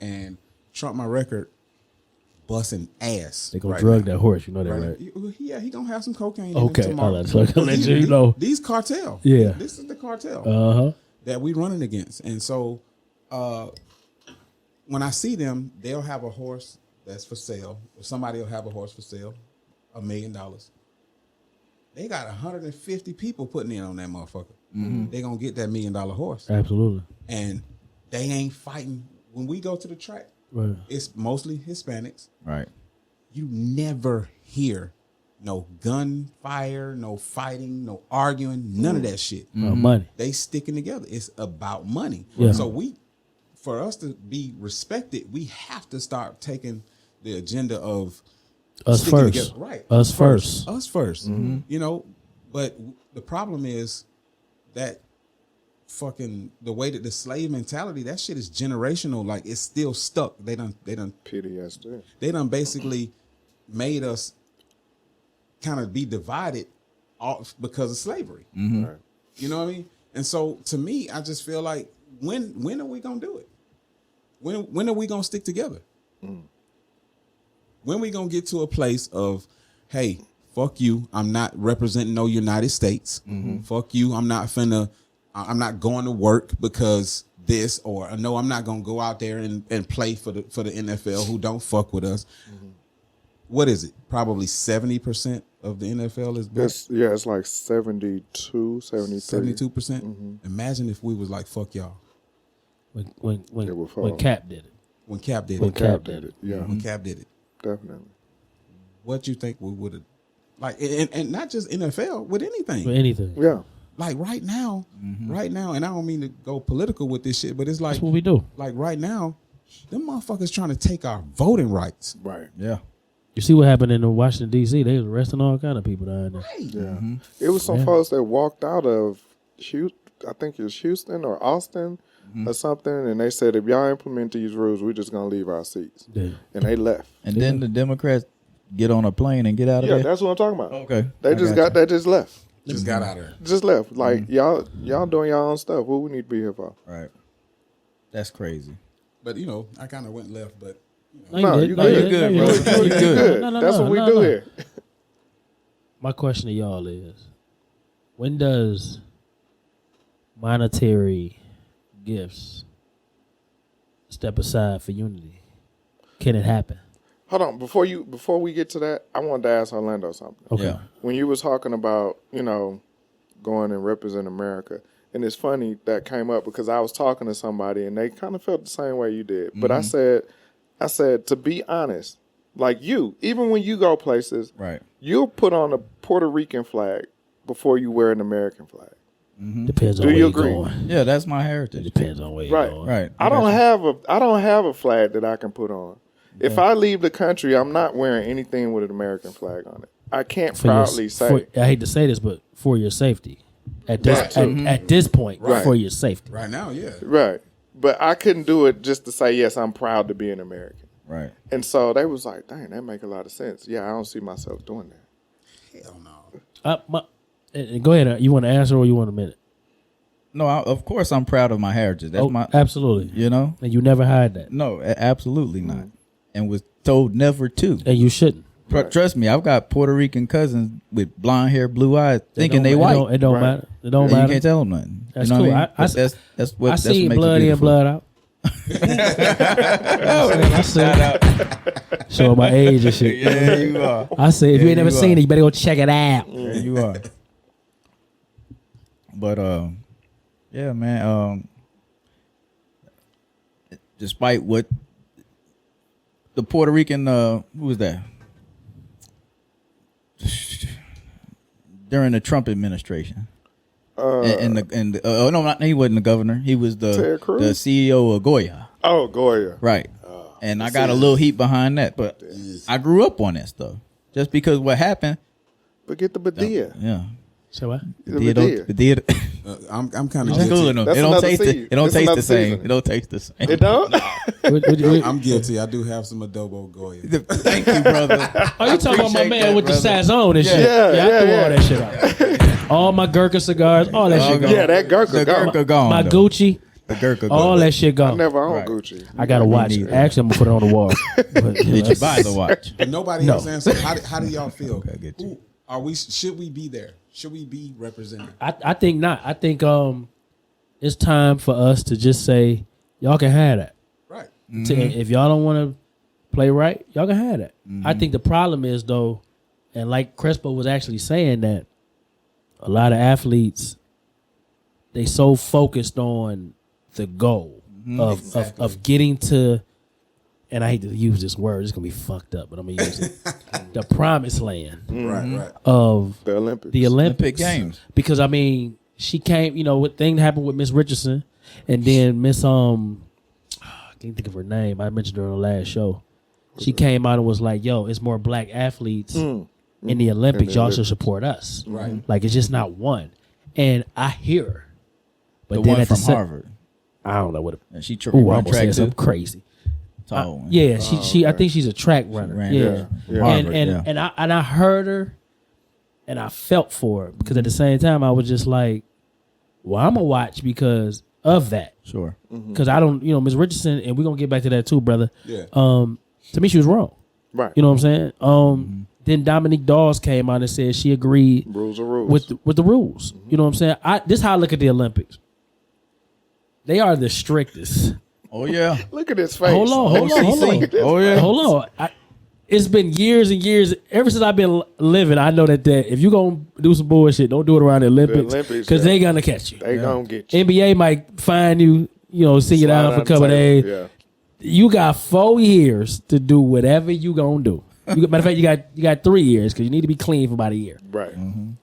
and Trump My Record busting ass. They gonna right drug now. that horse. You know that, Right. right? Yeah, he gonna have some cocaine. Okay, in him tomorrow. all right, so I can let you know. These cartel. Yeah. This is the cartel Uh-huh. that we running against, and so when I see them, they'll have a horse that's for sale. Or somebody will have a horse for sale, $1 million. They got 150 people putting in on that motherfucker. They gonna get that $1 million horse, Absolutely. and they ain't fighting. When we go to the track, Right. it's mostly Hispanics. Right. You never hear no gunfire, no fighting, no arguing, none of that shit. Money. They sticking together. It's about money. Yeah. So for us to be respected, we have to start taking the agenda of Us sticking first. together. Right. Us first. Us 1st. You know, but the problem is that the way that the slave mentality, that shit is generational. Like, it's still stuck. They done PTSD. they done basically made us kind of be divided off because of slavery. Right. You know what I mean? And so, to me, I just feel like, when are we gonna do it? When are we gonna stick together? When we gonna get to a place of, hey, fuck you, I'm not representing no United States. Fuck you, I'm not going to work because this, or no, I'm not gonna go out there and play for the NFL who don't fuck with us. What is it? Probably 70% of the NFL is black. It's like 72, 73. 72%. Imagine if we was like, fuck y'all. It would When fall. Cap did it. When Cap did When it. Cap Cap did did it. it. Yeah, When Cap did it. definitely. What you think we would have, like, and not just NFL, with anything. For anything. Yeah. Like, right now, and I don't mean to go political with this shit, but it's like, That's what we do. like right now, them motherfuckers trying to take our voting rights. Right. Yeah. You see what happened in Washington, D.C.? They was arresting all kind of people down there. Yeah. It was some folks that walked out of I think it was Houston or Austin or something, and they said, if y'all implement these rules, we're just gonna leave our seats. Yeah. And they left. And then the Democrats get on a plane and get out of Yeah, there. that's what I'm talking about. Okay. They just got that. they just left. Just got out of there. Just left. Like y'all doing your own stuff. What we need to be here for? Right. That's crazy. But, you know, I kind of went left, but No, did. you No, good. you good, No, bro. you good. You good. No, That's what we no, do no. here. My question to y'all is, when does monetary gifts step aside for unity? Can it happen? Hold on, before we get to that, I wanted to ask Orlando something. Okay. Yeah. When you was talking about, going and represent America, and it's funny that came up because I was talking to somebody and they kind of felt the same way you did. But I said, to be honest, like you, even when you go places, Right. you'll put on a Puerto Rican flag before you wear an American flag. Depends on Do where you you're agree? going. Yeah, that's my It heritage. depends on where you're Right. going. Right. I don't have a flag that I can put on. If I leave the country, I'm not wearing anything with an American flag on it. I can't proudly say. I hate to say this, but for your safety. At this at this point, Right. for your safety. Right now, yeah. Right. But I couldn't do it just to say, yes, I'm proud to be an American. Right. And so they was like, dang, that make a lot of sense. Yeah, I don't see myself doing that. Hell no. Go ahead. You want to answer or you want a minute? No, of course I'm proud of my heritage. That's my, absolutely. you know. And you never hide that. No, absolutely not. And was told never to. And you shouldn't. Trust me, I've got Puerto Rican cousins with blonde hair, blue eyes, thinking they white. It don't matter. It don't matter. You can't tell them nothing. That's you know cool. what I mean? That's what I that's see what makes blood it in, beautiful. blood out. I see. Showing my age and shit. Yeah, you are. I say, if you ain't never you seen are. it, you better go check it out. Yeah, you are. But yeah, man. Despite what the Puerto Rican, who was that? During the Trump administration. No, he wasn't the governor. He was the Ted Cruz? CEO of Goya. Oh, Goya. Right. And I got a little heat behind that, but I grew up on that stuff. Just because what happened. But get the Badia. Yeah. So what? It I'm kind of It's guilty. good. It That's don't another taste seed. it. It don't That's taste the another same. season. It don't taste the same. It don't? I'm guilty. I do have some adobo Goya. Thank you, brother. Oh, you talking about my appreciate man that, with the brother. Sazon and shit? Yeah, I yeah, threw yeah. all that shit out. All my Gurkha cigars, all that shit gone. Yeah, that Gurkha The gone. Gurkha gone. My though. Gucci, The Gurkha all gone. that shit I gone. never owned Right. Gucci. I got to watch it. neither. Actually, I'm gonna put it on the wall. But, Did you buy the watch? But nobody No. else answered. How do y'all feel? Okay, I get you. Who are we? Should we be there? Should we be represented? I think not. I think it's time for us to just say y'all can have that. Right. If y'all don't want to play right, y'all can have that. I think the problem is though, and like Crespo was actually saying that a lot of athletes they so focused on the goal of getting to, and I hate to use this word, it's gonna be fucked up, but I'm gonna use it. The promised land Right. of The Olympics. the Olympics. Olympic Games. Because I mean, she came, what thing happened with Miss Richardson and then Miss I can't think of her name. I mentioned her on the last show. She came out and was like, yo, it's more black athletes in the Olympics. Y'all should support us. Right. Like it's just not one. And I hear her. But The then one at the from Harvard. I don't know what it And she Ooh, I run almost track said too. something crazy. Tall one. Yeah, she I think she's a track runner. ran, Yeah. yeah. Harvard, And I heard her and I felt for her because at the same time I was just like, well, I'm gonna watch because of that. Sure. Because I don't, Miss Richardson, and we're gonna get back to that too, brother. Yeah. To me she was wrong. Right. You know what I'm saying? Then Dominique Dawes came out and said she agreed Rules are rules. with the rules. You know what I'm saying? This is how I look at the Olympics. They are the strictest. Oh yeah. Look at his face. Hold on. Oh yeah. Hold on. It's been years and years. Ever since I've been living, I know that if you gonna do some bullshit, don't do it around the Olympics Olympics, because yeah. they gonna catch you. They gonna get you. NBA might find you, sit you Slide down for a on the couple of table, days. Yeah. You got 4 years to do whatever you gonna do. Matter of fact, you got 3 years because you need to be clean for about a year. Right.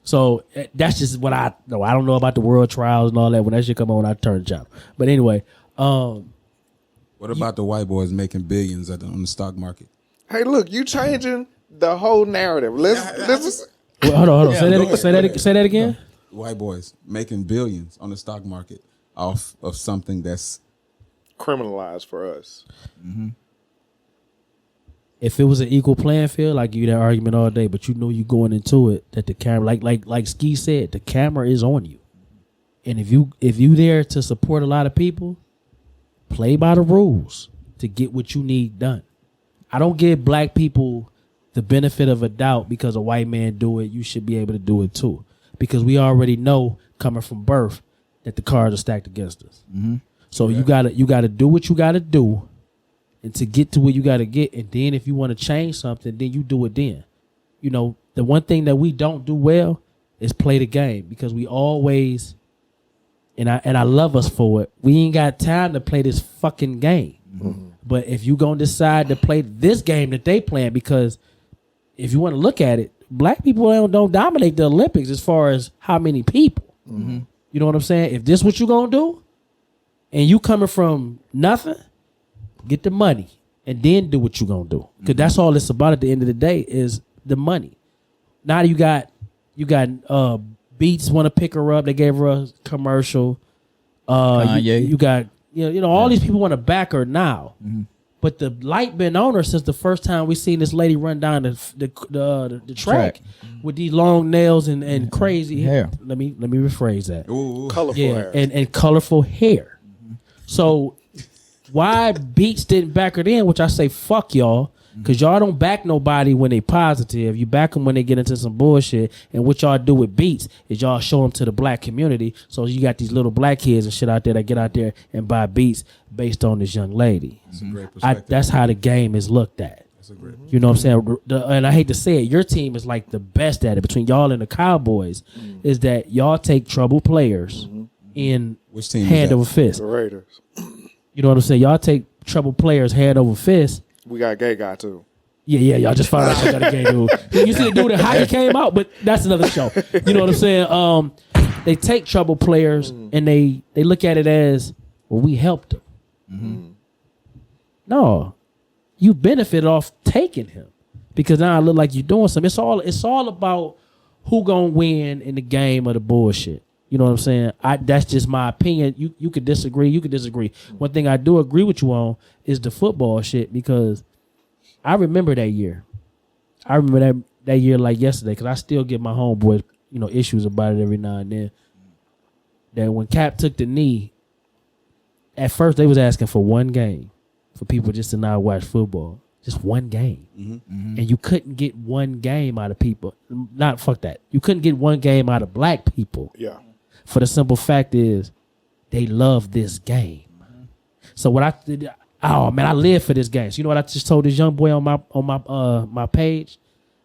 So that's just what I know. I don't know about the world trials and all that. When that shit come on, I turn the channel. But anyway, What about the white boys making billions on the stock market? Hey, look, you changing the whole narrative. Let's hold on. Yeah, Say that again. White boys making billions on the stock market off of something that's criminalize for us. If it was an equal playing field, like you that argument all day, but you going into it that the camera, like Ski said, the camera is on you, and if you there to support a lot of people, play by the rules to get what you need done. I don't give black people the benefit of a doubt because a white man do it. You should be able to do it too, because we already know coming from birth that the cards are stacked against us. So you gotta do what you gotta do. And to get to where you got to get, and then if you want to change something, then you do it then. The one thing that we don't do well is play the game because we always, and I love us for it, we ain't got time to play this fucking game. But if you going to decide to play this game that they playing, because if you want to look at it, black people don't dominate the Olympics as far as how many people. You know what I'm saying? If this what you going to do, and you coming from nothing, get the money and then do what you gonna do. Because that's all it's about at the end of the day is the money. Now you got Beats want to pick her up. They gave her a commercial. Kanye. You got all these people want to back her now. But the light been on her since the first time we seen this lady run down the track with these long nails and crazy hair. Let me rephrase that. Ooh. Colorful hair. and colorful hair. So why Beats didn't back her then? Which I say fuck y'all, because y'all don't back nobody when they positive. You back them when they get into some bullshit. And what y'all do with Beats is y'all show them to the black community. So you got these little black kids and shit out there that get out there and buy Beats based on this young lady. That's a great perspective. That's how the game is looked at. That's a great. You know what I'm saying? And I hate to say it, your team is like the best at it between y'all and the Cowboys. Is that y'all take trouble players in Which team is hand that? over fist. The Raiders. You know what I'm saying? Y'all take trouble players hand over fist. We got a gay guy too. Yeah, y'all just found out y'all got a gay dude. You see the dude in hockey came out, but that's another show. You know what I'm saying? They take trouble players and they look at it as, well, we helped them. No, you benefited off taking him because now I look like you're doing something. It's all about who gonna win in the game of the bullshit. You know what I'm saying? That's just my opinion. You could disagree. You could disagree. One thing I do agree with you on is the football shit because I remember that year. I remember that year like yesterday because I still get my homeboys, issues about it every now and then. That when Cap took the knee, at first they was asking for one game for people just to not watch football. Just one game. And you couldn't get one game out of people. Fuck that. You couldn't get one game out of black people. Yeah. For the simple fact is, they love this game. So what I did, I live for this game. So you know what I just told this young boy on my page?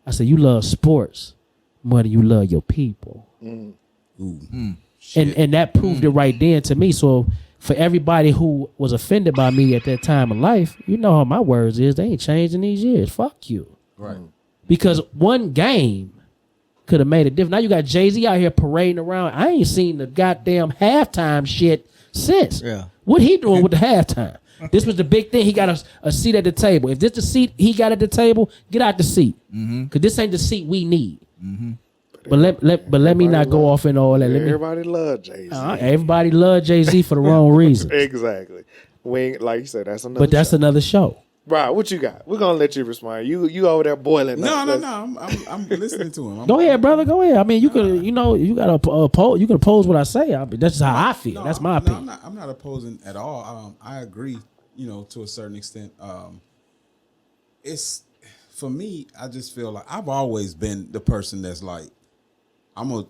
I said, you love sports more than you love your people. And that proved it right then to me. So for everybody who was offended by me at that time of life, you know how my words is. They ain't changed in these years. Fuck you. Right. Because one game could have made a difference. Now you got Jay-Z out here parading around. I ain't seen the goddamn halftime shit since. Yeah. What he doing with the halftime? This was the big thing. He got a seat at the table. If this the seat he got at the table, get out the seat. Because this ain't the seat we need. But let me not go off in all that. Everybody love Jay-Z. Everybody love Jay-Z for the wrong reason. Exactly. We ain't, like you said, that's another But that's show. another show. Right, what you got? We're gonna let you respond. You over there boiling. No. I'm listening to him. Go ahead, brother. Go ahead. I mean, you could, you got to oppose. You can oppose what I say. That's just how I feel. No, that's my opinion. I'm not opposing at all. I agree, to a certain extent. It's for me. I just feel like I've always been the person that's like, I'm gonna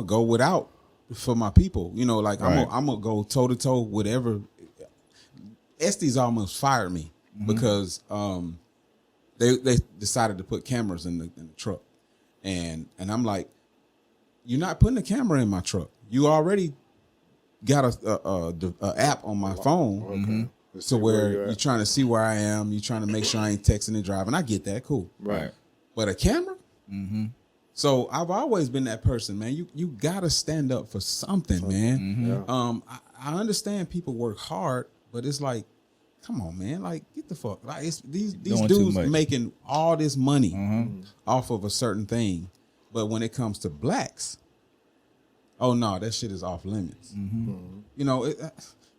go without for my people. Like Right. I'm gonna go toe to toe whatever. Estes almost fired me because they decided to put cameras in the truck, and I'm like, you're not putting a camera in my truck. You already got a app on my phone to where you're trying to see where I am. You're trying to make sure I ain't texting and driving. I get that, cool. Right. But a camera. So I've always been that person, man. You gotta stand up for something, man. I understand people work hard, but it's like, come on, man. Like, get the fuck. Like, it's these Doing too dudes much. making all this money off of a certain thing, but when it comes to blacks, oh no, that shit is off limits.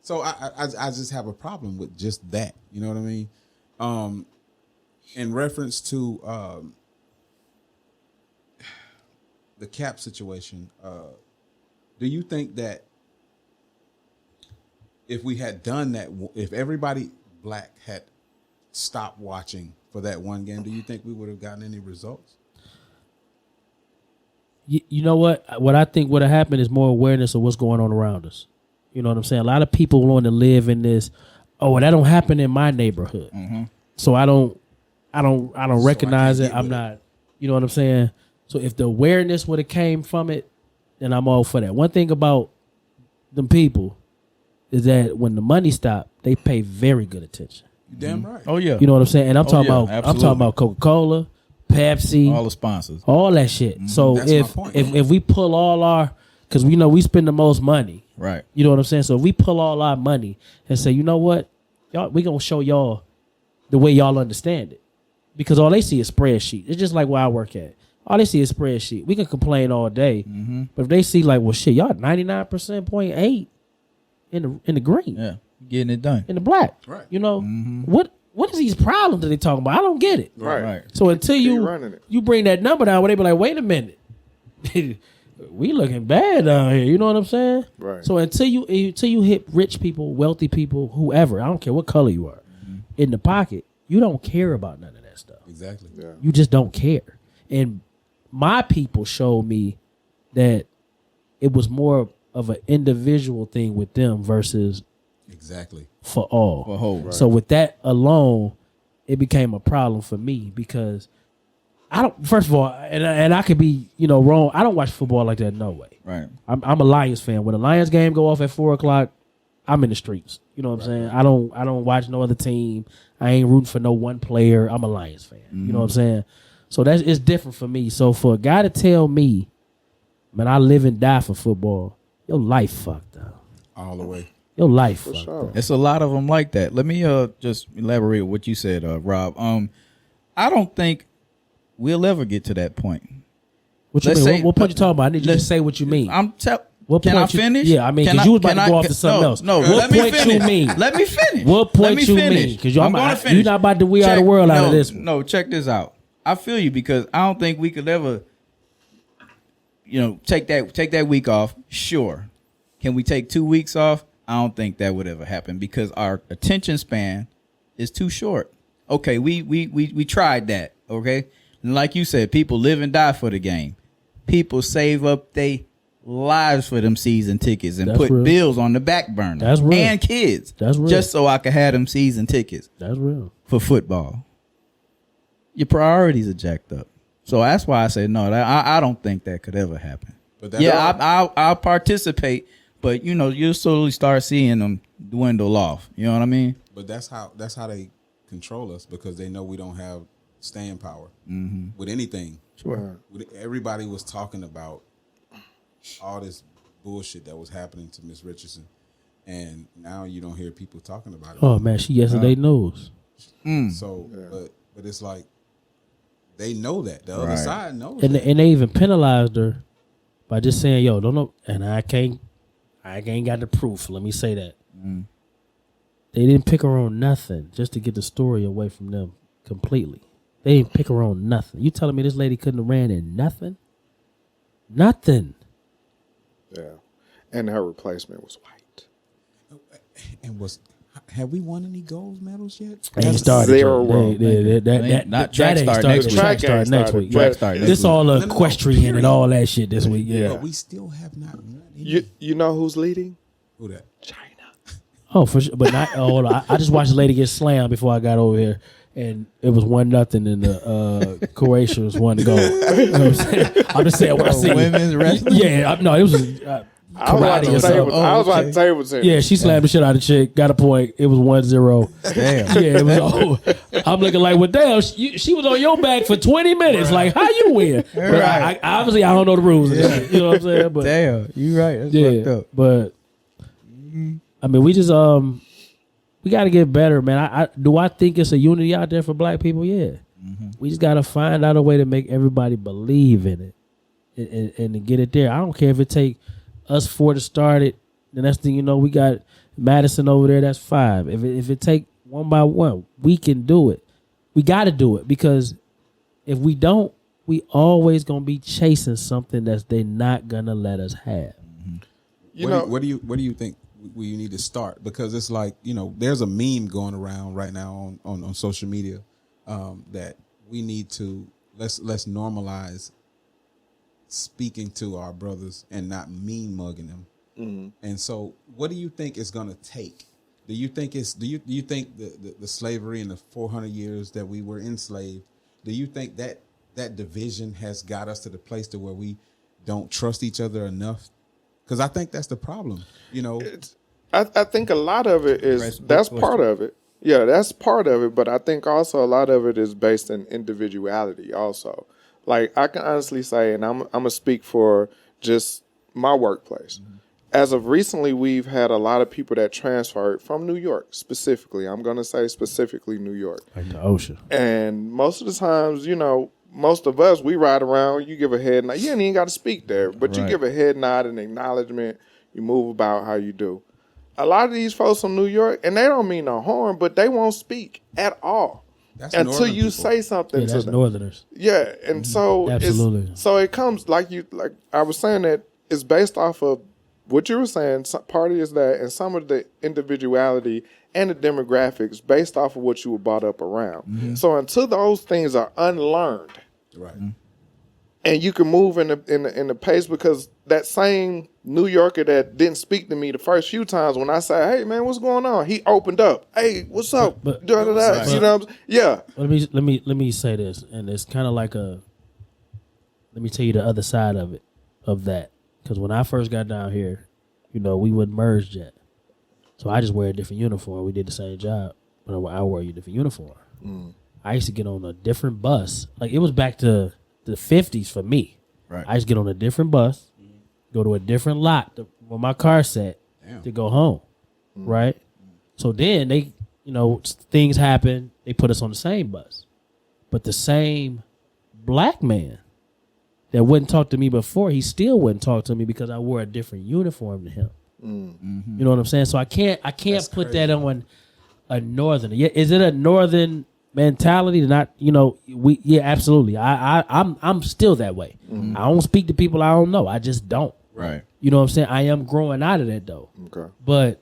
So I just have a problem with just that. You know what I mean? In reference to the Cap situation, do you think that if we had done that, if everybody black had stopped watching for that one game, do you think we would have gotten any results? You know what? What I think would have happened is more awareness of what's going on around us. You know what I'm saying? A lot of people want to live in this. Oh, that don't happen in my neighborhood, so I don't recognize it. I'm not. You know what I'm saying? So if the awareness would have came from it, then I'm all for that. One thing about them people is that when the money stop, they pay very good attention. You damn right. Oh yeah. You know what I'm saying? And I'm Oh, talking yeah, about absolutely. Coca-Cola, Pepsi, All the sponsors. all that shit. So That's my point. if we pull all our, because we know we spend the most money. Right. You know what I'm saying? So if we pull all our money and say, you know what, we gonna show y'all the way y'all understand it, because all they see is spreadsheet. It's just like where I work at. All they see is spreadsheet. We can complain all day, but if they see like, well, shit, y'all 99.8 in the green, Yeah, getting it done. in the black, Right. You know what is these problems that they talking about? I don't get it. Right. So until running it. you bring that number down, where they be like, wait a minute, we looking bad down here. You know what I'm saying? Right. So until you hit rich people, wealthy people, whoever, I don't care what color you are, in the pocket, you don't care about none of that stuff. Exactly. Yeah. You just don't care. And my people showed me that it was more of an individual thing with them versus Exactly. for all. For whole. So with that alone, it became a problem for me because I don't. First of all, and I could be wrong. I don't watch football like that. No way. Right. I'm a Lions fan. When the Lions game go off at 4:00, I'm in the streets. You know what I'm saying? I don't watch no other team. I ain't rooting for no one player. I'm a Lions fan. You know what I'm saying? So it's different for me. So for a guy to tell me, man, I live and die for football, your life fucked up. All the way. Your life fucked sure. up. It's a lot of them like that. Let me just elaborate what you said, Rob. I don't think we'll ever get to that point. What you Let's mean? say- What point you talking about? I need you to let's- say what you mean. What Can I point you- finish? Yeah, I mean, Can because you was about to go off to something else. No, What let me point you finish. mean? Let me finish. What point Let me you finish. mean? Because I'm going to finish. you're not about to We Are the World out of this one. No, check this out. I feel you because I don't think we could ever, take that week off. Sure. Can we take 2 weeks off? I don't think that would ever happen because our attention span is too short. Okay, we tried that. Okay, and like you said, people live and die for the game. People save up their lives for them season tickets and That's put real. bills on the back burner. That's real. And kids. That's real. Just so I could have them season tickets That's real. for football. Your priorities are jacked up. So that's why I say no. I don't think that could ever happen. But that's I'll participate, but you'll slowly start seeing them dwindle off. You know what I mean? But that's how they control us because they know we don't have staying power with anything. Sure. Everybody was talking about all this bullshit that was happening to Miss Richardson, and now you don't hear people talking about it. Oh man, she yesterday knows. So, but it's like they know that the other Right. side knows. And that. they even penalized her by just saying, "Yo, don't know." And I ain't got the proof. Let me say that they didn't pick her on nothing just to get the story away from them completely. They didn't pick her on nothing. You telling me this lady couldn't have ran in nothing? Nothing. Yeah. And her replacement was white. And have we won any gold medals yet? They ain't started. Zero. Not track ain't start started. next week. Track Track start ain't next started. week. Track start next This week. all No, equestrian and all that shit this week. Yeah. But we still have not won any. You know who's leading? Who that? China. Oh, for sure. But not. Hold on. I just watched the lady get slammed before I got over here, and it was 1-0, and the Croatia was 1 to go. You know what I'm saying? I'm just saying what I see. Women's wrestling? Yeah, no, it was I was karate or watching something. table. I was watching table tennis. Yeah, she slammed the shit out of the chick. Got a point. It was 1-0. Damn. Yeah, it was over. I'm looking like, well, damn, she was on your back for 20 minutes. Like, how you win? But Right. I obviously, I don't know the rules. And shit, you know what I'm saying? But Damn, you right. That's fucked yeah, up. but I mean, we just we got to get better, man. I think it's a unity out there for black people. Yeah, we just got to find out a way to make everybody believe in it and to get it there. I don't care if it take us 4 to start it. The next thing you know, we got Madison over there. That's 5. If it take one by one, we can do it. We got to do it because if we don't, we always gonna be chasing something that's they not gonna let us have. Where do you think we need to start? Because it's like, there's a meme going around right now on social media that we need to let's normalize speaking to our brothers and not mean mugging them. And so what do you think it's going to take? Do you think you think the slavery in the 400 years that we were enslaved, do you think that division has got us to the place to where we don't trust each other enough? Because I think that's the problem. I think a lot of it is that's part of it. Yeah, that's part of it. But I think also a lot of it is based in individuality also. Like I can honestly say, and I'm gonna speak for just my workplace. as of recently, we've had a lot of people that transferred from New York specifically. I'm going to say specifically New York. Like the ocean. And most of the times, you know, most of us, we ride around, you give a head nod. You ain't even got to speak there, but you Right. give a head nod and acknowledgement. You move about how you do. A lot of these folks from New York, and they don't mean no harm, but they won't speak at all That's until northern you people. say something Yeah, to that's them. Northerners. Yeah, and so Absolutely. so it comes like I was saying that it's based off of what you were saying. Part is that, and some of the individuality and the demographics based off of what you were brought up around. So until those things are unlearned, Right. and you can move in the pace, because that same New Yorker that didn't speak to me the first few times, when I say, "Hey man, what's going on?" he opened up. "Hey, what's up?" But- Da, da, da. You know what I'm saying? Yeah. Let me say this, and it's kind of like let me tell you the other side of that. Because when I first got down here, you know, we wouldn't merge yet. So I just wear a different uniform. We did the same job, but I wore a different uniform. I used to get on a different bus. Like, it was back to the 50s for me. Right. I used to get on a different bus, go to a different lot where my car sat to go home, right? So then they, you know, things happen. They put us on the same bus. But the same black man that wouldn't talk to me before, he still wouldn't talk to me because I wore a different uniform than him. You know what I'm saying? So I can't put that on a northern. Yeah, is it a northern mentality to not, you know, absolutely. I'm still that way. I don't speak to people I don't know. I just don't. Right. You know what I'm saying? I am growing out of that though. Okay. But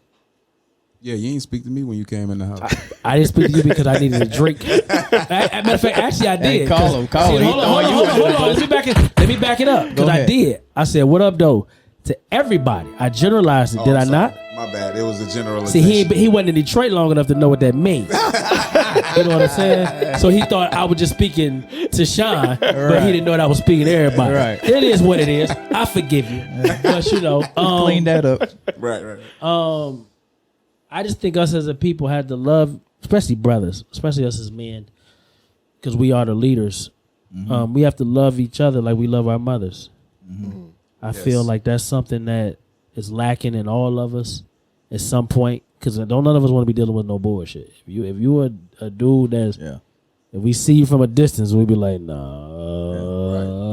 Yeah, you ain't speak to me when you came in the house. I didn't speak to you because I needed a drink. Matter of fact, actually I did. Hey, call him. Call him. Hold on. Let me back it up. Because I ahead. did. I said, what up, though? To everybody. I generalized it. Did I not? My bad. It was a See, generalization. he wasn't in Detroit long enough to know what that means. You know what I'm saying? So he thought I was just speaking to Sean, but he didn't know that I was speaking to everybody. Right. It is what it is. I forgive you. But, you know. Clean that up. Right. I just think us as a people had to love, especially brothers, especially us as men, because we are the leaders. We have to love each other like we love our mothers. I feel like that's something that is lacking in all of us at some point, because none of us want to be dealing with no bullshit. If you are a dude that's, if we see you from a distance, we be like, nah.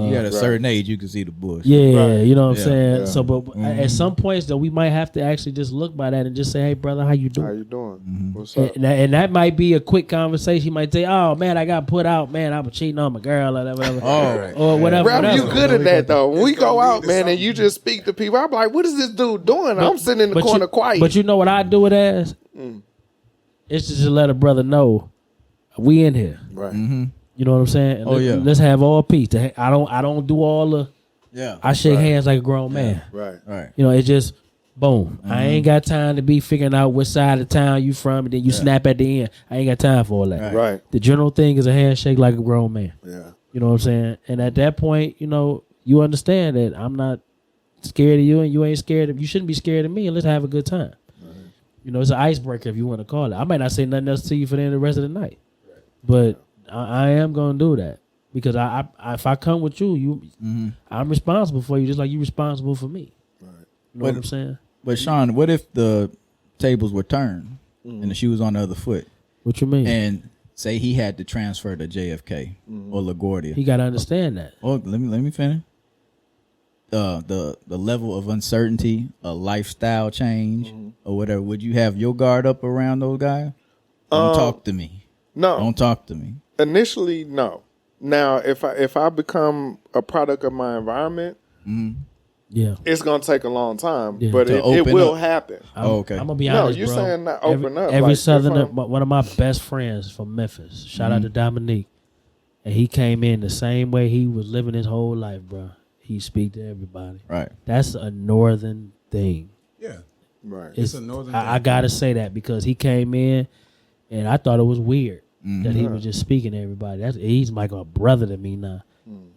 You got a certain age, you can see the bush. Yeah, you know what I'm Yeah. saying? Yeah. So, but at some points, though, we might have to actually just look by that and just say, hey, brother, how you doing? How you doing? What's up? And that might be a quick conversation. He might say, "Oh man, I got put out. Man, I was cheating on my girl or whatever." Or whatever. Rap, you whatever. good at that though. When we go gonna out, lead to man, and you just speak to people, I'm like, what is this dude doing? I'm sitting in the But corner quiet. But you know what I do it as? It's just to let a brother know we in here. right. You know what I'm saying? And Oh, yeah. Let's have all peace. I don't do all the. Yeah. I shake hands like a grown man. Right. Right. You know, it's just boom. I ain't got time to be figuring out what side of town you from, and then you snap at the end. I ain't got time for all that. Right. The general thing is a handshake like a grown man. Yeah. You know what I'm saying? And at that point, you know, you understand that I'm not scared of you, and you ain't scared of. You shouldn't be scared of me, and let's have a good time. You know, it's an icebreaker if you want to call it. I might not say nothing else to you for the rest of the night, but I am gonna do that because I if I come with you, I'm responsible for you just like you responsible for me. Right. You know what I'm saying? But Sean, what if the tables were turned and the shoe was on the other foot, What you mean? and say he had to transfer to JFK or LaGuardia? He got to understand that. Oh, let me finish. The level of uncertainty, a lifestyle change, or whatever. Would you have your guard up around those guys? Don't talk to me. No. Don't talk to me. Initially, no. Now, if I become a product of my environment, Yeah. it's gonna take a long time, Yeah. but To it open will up. happen. Okay. I'm gonna be No, honest, you're bro. saying not open up. Every Like, if Southerner, I'm- one of my best friends from Memphis. Shout out to Dominique, and he came in the same way he was living his whole life, bro. He speak to everybody. Right. That's a northern thing. Yeah. Right. It's a northern I thing. gotta say that because he came in, and I thought it was weird that he was just speaking to everybody. He's like a brother to me now.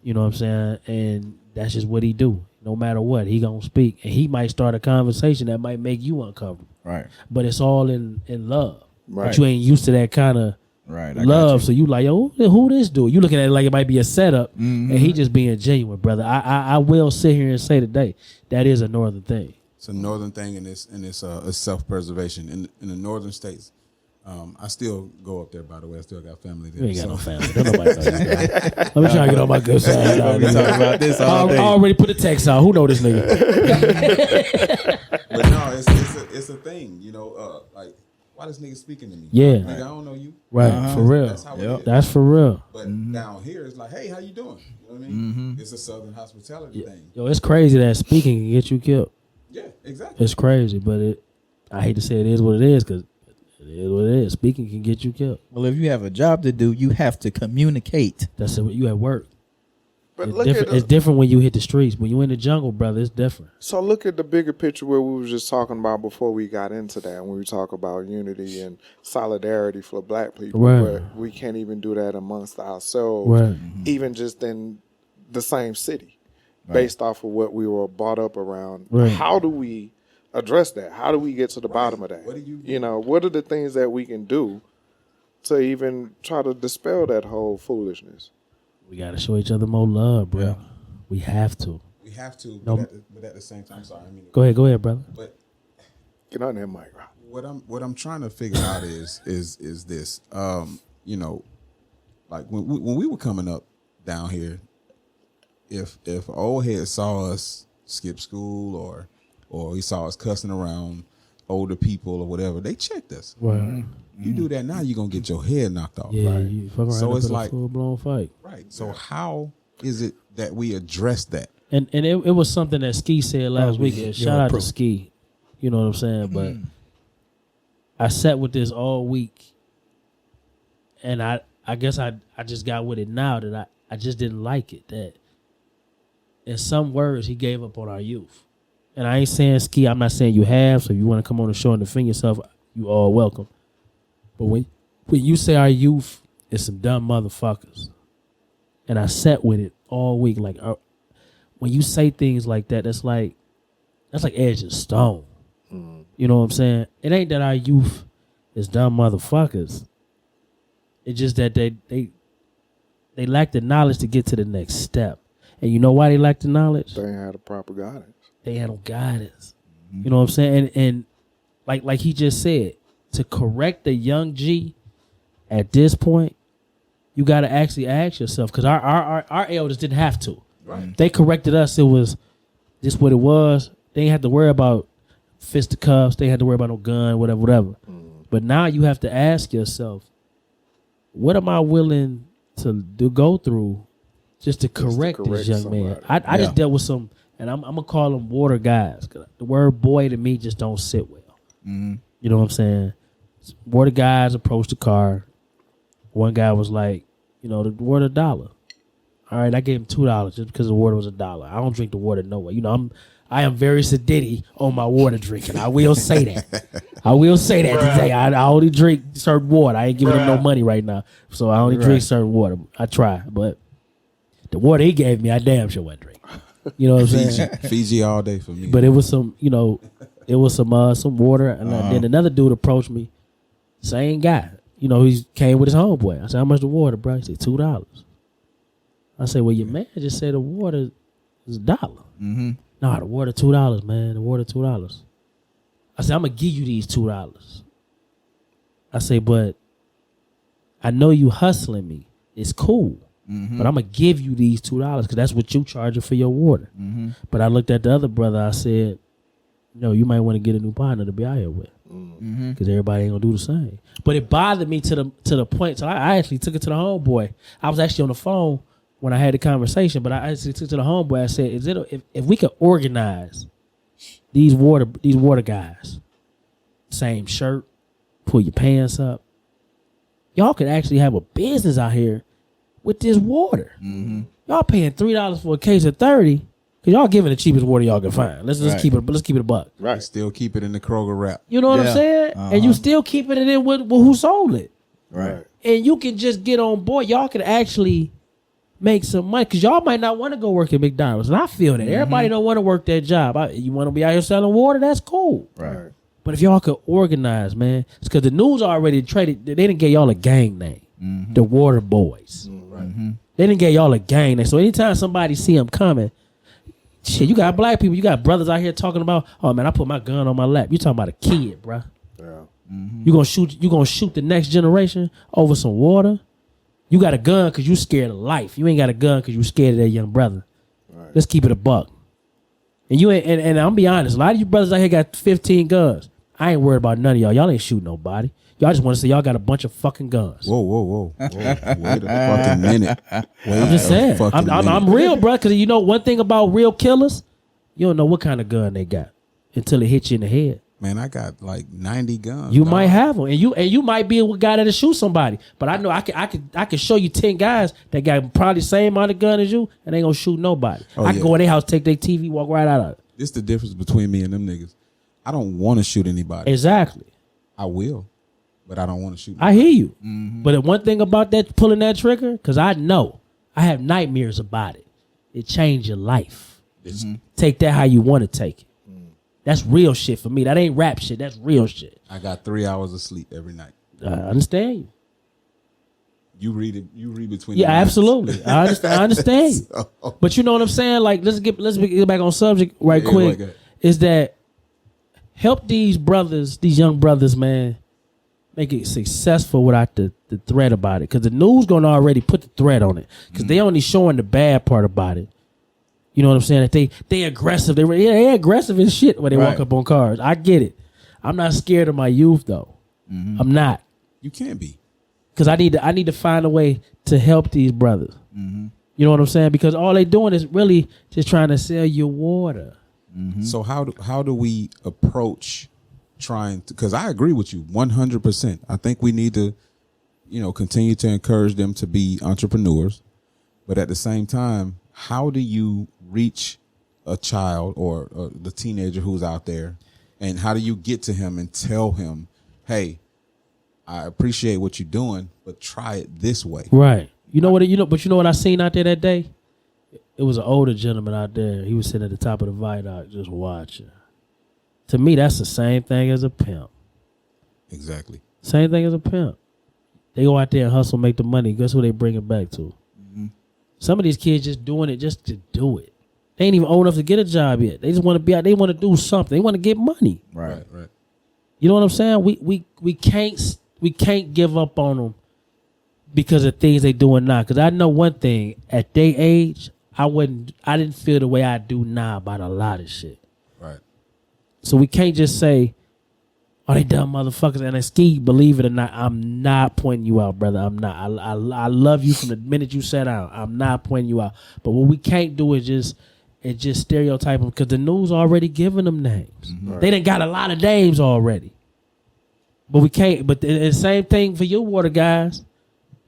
You know what I'm saying? And that's just what he do. No matter what, he gonna speak, and he might start a conversation that might make you uncomfortable. Right. But it's all in love. Right. But you ain't used to that kind of Right. I got love, you. so you like, yo, who this dude? You looking at it like it might be a setup, and he just being genuine, brother. I will sit here and say today that is a northern thing. It's a northern thing, and it's self-preservation. In the northern states, I still go up there. By the way, I still got family there. You ain't got no family. Don't nobody know you, bro. Let me try to get on my good side. We talk about this all I day. already put the text out. Who know this nigga? But no, it's a thing. You know, like why this nigga speaking to me? Yeah. Nigga, I don't know you. Right, for real. That's how it Yep. is. That's for real. But down here, it's like, hey, how you doing? You know what I mean? It's a southern hospitality thing. Yo, it's crazy that speaking can get you killed. Yeah, exactly. It's crazy, but I hate to say it is what it is because it is what it is. Speaking can get you killed. Well, if you have a job to do, you have to communicate. That's it. You at work. But It's look different. at It's different when you hit the streets. When you in the jungle, brother, it's different. So look at the bigger picture where we were just talking about before we got into that. When we talk about unity and solidarity for Black people, Right. but we can't even do that amongst ourselves, Right. even just in the same city, based off of what we were brought up around. Right. How do we address that? How do we get to the bottom of that? What do you do? You know, what are the things that we can do to even try to dispel that whole foolishness? We got to show each other more love, bro. Yeah. We have to. We have to, No. but at the same time, I'm sorry. I mean, Go ahead, brother. but Get on that mic, Rob. what I'm trying to figure out is this. You know, like when we were coming up down here, if an old head saw us skip school or he saw us cussing around older people or whatever, they checked us. Right. You do that now, you're gonna get your head knocked off. Yeah, Right. you fuck around So and it's put like- a full blown fight. Right. So how is it that we address that? And it was something that Ski said last week. And shout out to Ski. You know what I'm saying? But I sat with this all week, and I guess I just got with it now that I just didn't like it. That in some words he gave up on our youth. And I ain't saying Ski, I'm not saying you have, so if you want to come on the show and defend yourself, you all welcome. But when you say our youth is some dumb motherfuckers, and I sat with it all week, like when you say things like that, that's like edge and stone. You know what I'm saying? It ain't that our youth is dumb motherfuckers. It's just that they lack the knowledge to get to the next step. And you know why they lack the knowledge? They ain't had the proper guidance. They had no guidance. You know what I'm saying? And like he just said, to correct the young G at this point, you got to actually ask yourself, because our elders didn't have to. Right. They corrected us. It was just what it was. They ain't have to worry about fisticuffs. They ain't had to worry about no gun, whatever. But now you have to ask yourself, what am I willing to go through just to correct this young man? somebody. I just dealt with some, and I'm gonna call them water guys. 'Cause the word boy to me just don't sit well. You know what I'm saying? Water guys approached the car. One guy was like, you know, the water $1. All right, I gave him $2 just because the water was $1. I don't drink the water no way. You know, I am very sedity on my water drinking. I will say that. I will say that today. I only drink certain water. I ain't giving him no money right now, so I only drink certain water. I try, but the water he gave me, I damn sure wasn't drinking. You know what I'm saying? Fiji all day for me. But it was some, you know, it was some water, and then another dude approached me, same guy. You know, he came with his homeboy. I said, "How much the water, bro?" He said, $2. I said, "Well, your man just said the water is $1." No, the water $2, man. The water $2. I said, "I'm gonna give you these $2." I say, "But I know you hustling me. It's cool, but I'm gonna give you these $2 because that's what you charging for your water." But I looked at the other brother. I said, "No, you might want to get a new partner to be out here with, because everybody ain't gonna do the same." But it bothered me to the point. So I actually took it to the homeboy. I was actually on the phone when I had the conversation, but I actually took it to the homeboy. I said, "Is it if we could organize these water guys, same shirt, pull your pants up, y'all could actually have a business out here with this water. Y'all paying $3 for a case of 30, because y'all giving the cheapest water y'all can find. Let's keep it. Let's keep it a buck. Right. Still keep it in the Kroger wrap. You know what I'm saying? And you still keeping it in with who sold it. Right. And you can just get on board. Y'all can actually make some money, because y'all might not want to go work at McDonald's. And I feel that. Everybody don't want to work that job. You want to be out here selling water? That's cool. Right. But if y'all could organize, man, it's because the news already traded. They didn't give y'all a gang name. The Water Boys. They didn't give y'all a gang name. So anytime somebody see them coming, Shit, you got black people. You got brothers out here talking about, oh man, I put my gun on my lap. You talking about a kid, bruh. Yeah. You gonna shoot the next generation over some water? You got a gun because you scared of life. You ain't got a gun because you scared of that young brother. Right. Let's keep it a buck. And you ain't, and I'm be honest, a lot of you brothers out here got 15 guns. I ain't worried about none of y'all. Y'all ain't shooting nobody. Y'all just want to say y'all got a bunch of fucking guns. Whoa. Wait a fucking minute. I'm just saying. I'm real, bro. Because you know one thing about real killers, you don't know what kind of gun they got until it hits you in the head. Man, I got like 90 guns. You might have them, and you might be a guy that'll shoot somebody. But I know I can show you 10 guys that got probably the same amount of gun as you, and they ain't gonna shoot nobody. I can go in their house, take their TV, walk right out of it. This the difference between me and them niggas. I don't want to shoot anybody. Exactly. I will, but I don't want to shoot. I hear you. But the one thing about that, pulling that trigger, because I know I have nightmares about it. It changed your life. Take that how you want to take it. That's real shit for me. That ain't rap shit. That's real shit. I got 3 hours of sleep every night. I understand you. You read it. You read between. Yeah, the lines. absolutely. I understand you. So- But you know what I'm saying? Like, let's get back on subject right Yeah, quick. like that. Is that help these brothers, these young brothers, man, make it successful without the threat about it. Because the news gonna already put the threat on it. Because they only showing the bad part about it. You know what I'm saying? That they aggressive. They aggressive as shit when they walk up on cars. I get it. I'm not scared of my youth though. I'm not. You can't be. Because I need to find a way to help these brothers. You know what I'm saying? Because all they doing is really just trying to sell you water. So how do we approach trying to? Because I agree with you 100%. I think we need to, continue to encourage them to be entrepreneurs, but at the same time, how do you reach a child or the teenager who's out there, and how do you get to him and tell him, hey, I appreciate what you're doing, but try it this way. Right. You know what I seen out there that day? It was an older gentleman out there. He was sitting at the top of the viaduct just watching. To me, that's the same thing as a pimp. Exactly. Same thing as a pimp. They go out there and hustle, make the money. Guess who they bring it back to? Some of these kids just doing it just to do it. They ain't even old enough to get a job yet. They just want to be out. They want to do something. They want to get money. Right. You know what I'm saying? We can't give up on them because of things they doing now. Because I know one thing: at their age, I didn't feel the way I do now about a lot of shit. Right. So we can't just say, "Oh, they dumb motherfuckers." And Ski, believe it or not, I'm not pointing you out, brother. I'm not. I love you from the minute you sat down. I'm not pointing you out. But what we can't do is just stereotype them because the news already giving them names. Right. They done got a lot of names already. But we can't. But the same thing for your water guys.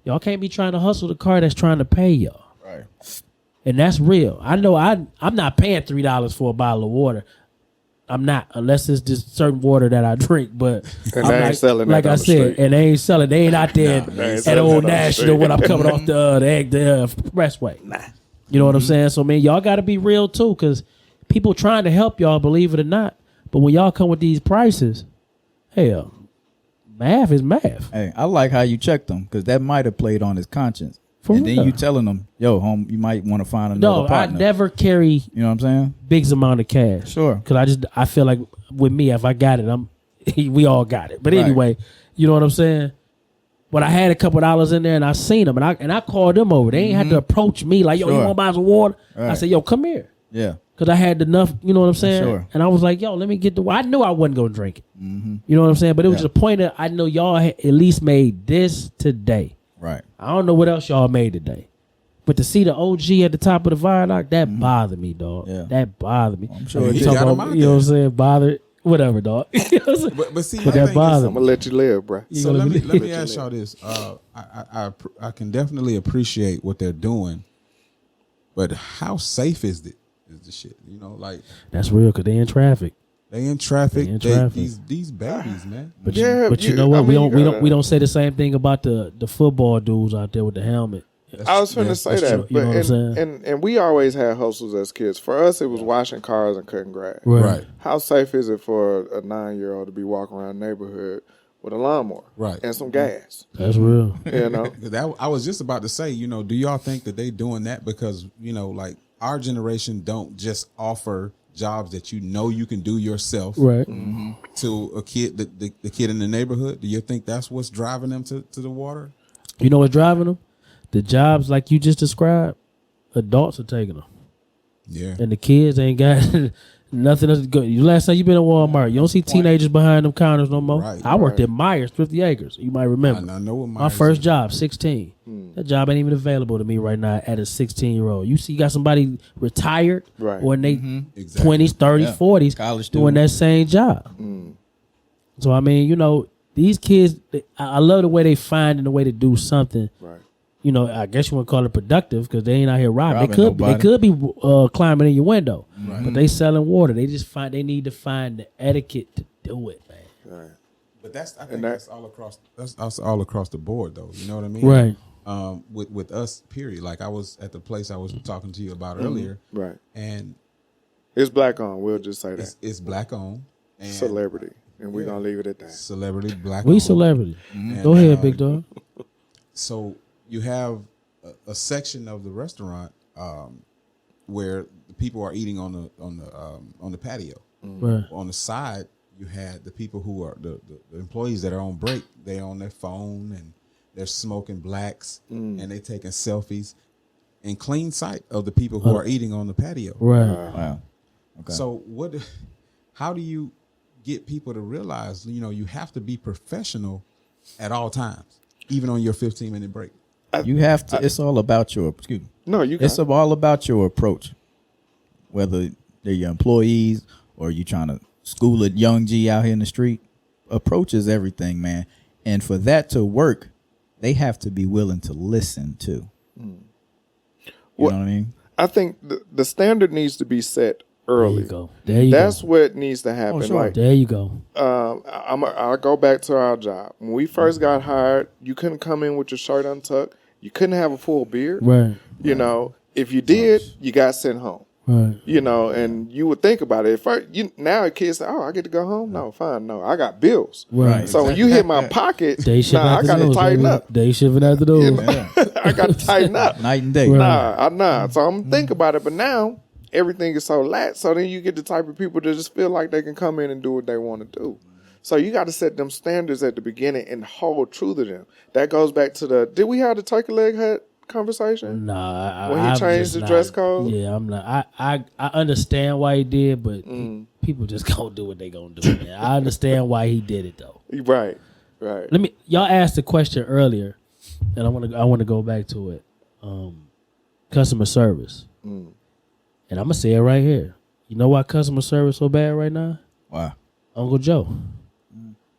Y'all can't be trying to hustle the car that's trying to pay y'all. Right. And that's real. I know I'm not paying $3 for a bottle of water. I'm not, unless it's just certain water that I drink. But And I'm they ain't selling that like on I the said, street. and they ain't selling. They ain't out there they ain't at selling Old that on the National street. when I'm coming off the expressway. Nah. You know what I'm saying? So, man, y'all got to be real, too, because people trying to help y'all, believe it or not. But when y'all come with these prices, hell, math is math. Hey, I like how you checked them because that might have played on his conscience. For and real. then you telling them, yo, home, you might want to find another No, partner. I never carry You know what I'm saying? big amount of cash. Sure. Because I feel like with me, if I got it, we all got it. But Right. anyway, you know what I'm saying? But I had a couple dollars in there and I seen them and I called them over. They ain't had to approach me like, yo, you Sure. want to buy some water? I Right. said, yo, come here. Yeah. Because I had enough, you know what I'm saying? Sure. And I was like, yo, let me get I knew I wasn't going to drink it. You know what I'm saying? But it was Yeah. the point that I know y'all had at least made this today. Right. I don't know what else y'all made today. But to see the OG at the top of the viaduct, that bothered me, dog. Yeah. That bothered me. I'm sure You it did. talk Got 'em about- out you know what I'm there. saying? Bothered. Whatever, dog. You know what I'm saying? But see, But my that thing bothered I'm gonna let you live, bro. You So gonna let me let you ask live. y'all this. I can definitely appreciate what they're doing, but how safe is it? Is the shit? Like That's real because they in traffic. they in traffic. They in traffic. These babies, man. But Yeah, you know what? I mean, we don't say the same thing about the football dudes out there with the helmet. I was finna say that's that, true. You know what I'm but saying? and we always had hustles as kids. For us, it was washing cars and cutting grass. Right. How safe is it for a 9-year-old to be walking around the neighborhood with a lawnmower, Right. and some gas? That's real. You know, I was just about to say, do y'all think that they doing that because, like our generation don't just offer jobs that you know you can do yourself Right. to a kid, the kid in the neighborhood. Do you think that's what's driving them to the water? You know what's driving them? The jobs like you just described, adults are taking them. Yeah. And the kids ain't got nothing else to go. Last time you been at Walmart, you don't see teenagers behind them counters no more. Right. I worked at Myers, 50 Acres. You might remember. I know what My first job, 16. That job ain't even available to me right now at a 16-year-old. You see, you got somebody retired Right. or in their Exactly. 20s, 30s, Yeah. 40s College doing student. that same job. So, I mean, you know, these kids, I love the way they finding a way to do something. Right. You know, I guess you want to call it productive because they ain't out here robbing. Robbing They could be climbing in your window, Right. but they selling water. They just they need to find the etiquette to do it, man. Right. But I think that- that's all across. That's all across the board, though. You know what I mean? Right. With us, period. Like I was at the place I was talking to you about earlier, Right. and It's black on. We'll just say that. it's black owned. And Celebrity. And we're going to leave it at that. Celebrity black. We owned. celebrity. And, Go ahead, big dog. So you have a section of the restaurant where the people are eating on the patio. Right. On the side, you had the people who are the employees that are on break. They on their phone and they're smoking blacks and they taking selfies in clean sight of the people who are eating on the patio. Right. Wow. Okay. So how do you get people to realize, you know, you have to be professional at all times, even on your 15-minute break? You have to. It's all about your. Excuse me. No, you It's got all about your approach. Whether they're your employees or you trying to school a young G out here in the street, approach is everything, man. And for that to work, they have to be willing to listen too. You What- know what I mean? I think the standard needs to be set There early. you go. There you That's go. what needs to happen. sure. Like, There you go. I'll go back to our job. When we first got hired, you couldn't come in with your shirt untucked. You couldn't have a full beard. Right. You know, if you did, you got sent home. Right. You know, and you would think about it. At first, now kids say, "Oh, I get to go home." No, fine. No, I got bills. Right. So when you hit my pocket, Day shift I after got to those, tighten baby. up. Day shift after those. You know? I got to tighten up. Night and day. Right. Nah. So I'm thinking about it, but now everything is so lax. So then you get the type of people that just feel like they can come in and do what they want to do. So you got to set them standards at the beginning and hold true to them. That goes back to did we have the turkey leg hut conversation? Nah, When he I'm changed just the not- dress code? Yeah, I'm not. I understand why he did, but people just gonna do what they gonna do. Man. I understand why he did it though. Right. Y'all asked the question earlier, and I want to go back to it. Customer service, and I'm gonna say it right here. You know why customer service so bad right now? Wow. Uncle Joe.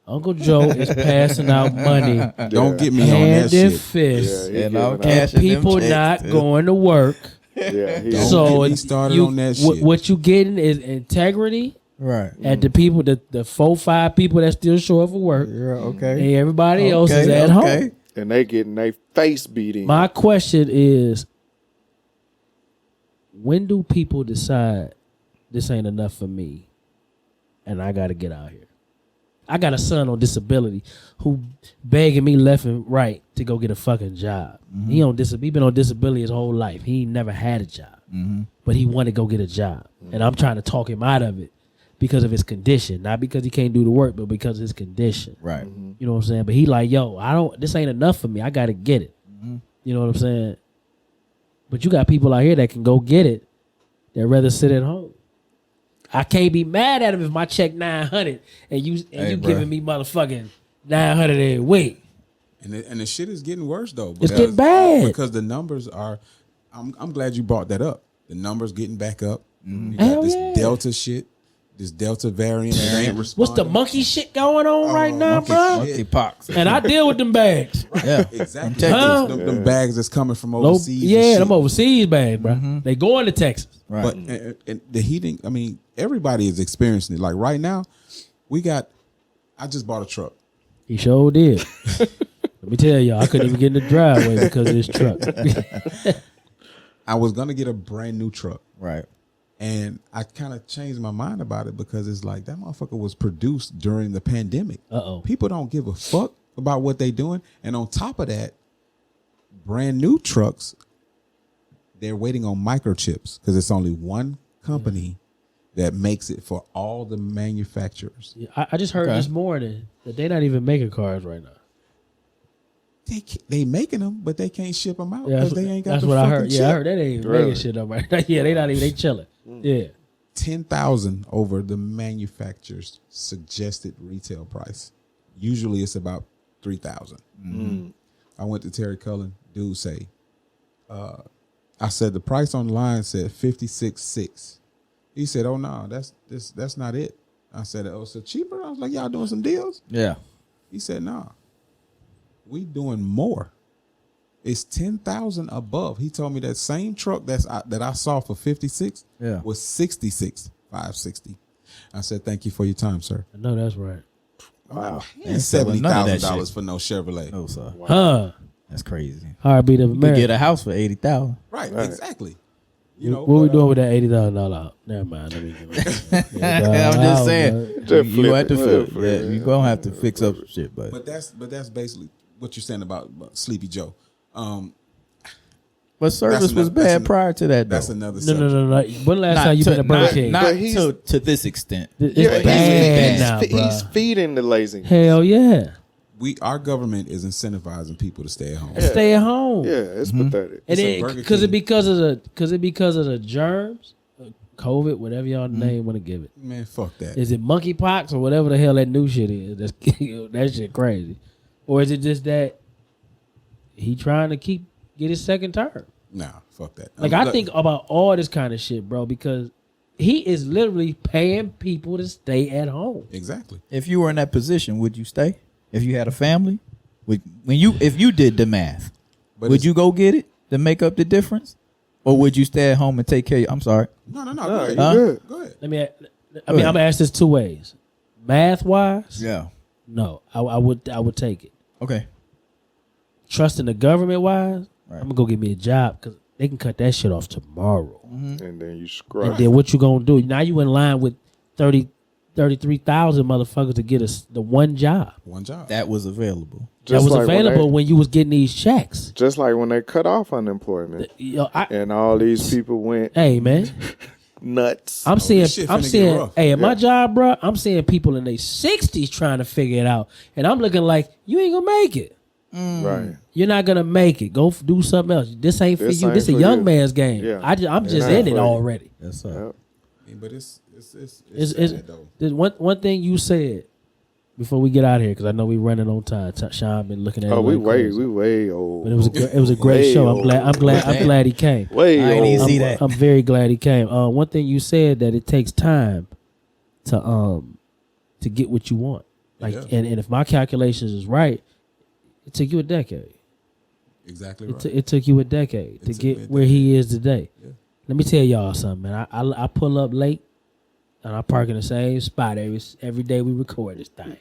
Uncle Joe is passing out money Don't get me on that hand and shit. fist, Yeah, And I'm giving out. and cashing them people checks, not too. going to work. Yeah. He Don't So get me started you, on that what, shit. what you getting is integrity Right. at the people, the 4-5 people that still show up for work, Yeah. Okay. and everybody else is Okay, at okay. home. and they getting their face beat in. My question is, when do people decide this ain't enough for me, and I got to get out here? I got a son on disability who begging me left and right to go get a fucking job. He been on disability his whole life. He ain't never had a job, but he want to go get a job, and I'm trying to talk him out of it because of his condition, not because he can't do the work, but because of his condition. Right. You know what I'm saying? But he like, yo, this ain't enough for me. I got to get it. You know what I'm saying? But you got people out here that can go get it. They'd rather sit at home. I can't be mad at him if my check $900 and you Hey, bruh. giving me motherfucking $900 every week. And the shit is getting worse though. It's getting bad. because the numbers are. I'm glad you brought that up. The numbers getting back up. You Hell got this yeah. Delta shit, this Delta variant that ain't responding. What's the monkey shit going on right now, monkey bro? shit. Monkeypox. And I deal with them bags. Yeah. Exactly. Texas. Huh? Them bags that's coming from Low, overseas. and yeah, shit. them overseas bags, bro. They going to Texas. Right. But and the heating, I mean, everybody is experiencing it. Like right now, I just bought a truck. He sure did. Let me tell y'all, I couldn't even get in the driveway because of this truck. I was gonna get a brand new truck, Right. and I kind of changed my mind about it because it's like that motherfucker was produced during the pandemic. Uh-oh. People don't give a fuck about what they doing, and on top of that, brand new trucks, they're waiting on microchips because it's only one company that makes it for all the manufacturers. Yeah, I just heard this morning that they're not even making cars right now. They making them, but they can't ship them out Yeah, because they ain't got that's the what I fucking heard. chip. Yeah, I heard they ain't making shit up right now. Yeah, they not even, they chilling. Yeah. 10,000 over the manufacturer's suggested retail price. Usually it's about 3,000. I went to Terry Cullen. Dude say, I said the price on the line said 56.6. He said, "Oh no, that's not it." I said, "Oh, so cheaper?" I was like, "Y'all doing some deals?" Yeah. He said, "Nah, we doing more. It's 10,000 above." He told me that same truck that I saw for 56 was 66,560. I said, "Thank you for your time, sir." I know that's right. Wow. And $70,000 for no Chevrolet. No, sir. Huh. That's crazy. Heartbeat of You could America. get a house for 80,000. Right, exactly. You know, What we doing with that $80,000? Never mind. Let me I'm just saying. Just You flip have to it, fix. Yeah, you gonna have to fix up shit, but But that's basically what you're saying about Sleepy Joe. but service That's was another- that's bad prior to that. That's though. another No, subject. no. When last time you been to Burger King? Not But he's- to this extent. It's Yeah, bad now, he's bro. feeding the lazy. Hell yeah. Our government is incentivizing people to stay at home. Stay at home. Yeah, it's pathetic. And It's a it Burger because King. because of the germs, COVID, whatever y'all name want to give it. Man, fuck that. Is it monkeypox or whatever the hell that new shit is? That's that shit crazy. Or is it just that he trying to get his second term? Nah, fuck that. Like I think about all this kind of shit, bro, because he is literally paying people to stay at home. Exactly. If you were in that position, would you stay? If you had a family, if you did the math, But would it's- you go get it to make up the difference, or would you stay at home and take care? I'm sorry. No. Go No, ahead. you good. Go ahead. I mean, ahead. I'm gonna ask this two ways. Math wise, Yeah. no, I would take it. Okay. Trusting the government wise, Right. I'm gonna go get me a job because they can cut that shit off tomorrow. And then you And scrub. then what you gonna do? Now you in line with 33,000 motherfuckers to get the one job One job. That was available. that was like available when you was getting these checks. just like when they cut off unemployment Yo, and all these people went hey man, nuts. I'm seeing, this shit finna get seeing, rough. hey, at my job, bro, I'm seeing people in their 60s trying to figure it out, and I'm looking like you ain't gonna make it. Right. You're not gonna make it. Go do something else. This ain't for This you. ain't This a for young you. man's game. Yeah. I'm just ain't in it for you. already. Yes, sir. Yep. I mean, but it's It's sad, though. there's one thing you said before we get out of here, because I know we running on time. Sean been looking at Oh, it we like way crazy. old. But it was a great Way show. old. I'm glad he came. Way I ain't old. even see that. I'm very glad he came. One thing you said that it takes time to get what you want. Like Yeah. and if my calculations is right, it took you a decade. Exactly It, right. it took you a decade to took me get a where he is today. Yeah. Let me tell y'all something, man. I pull up late and I park in the same spot every day we record this thing.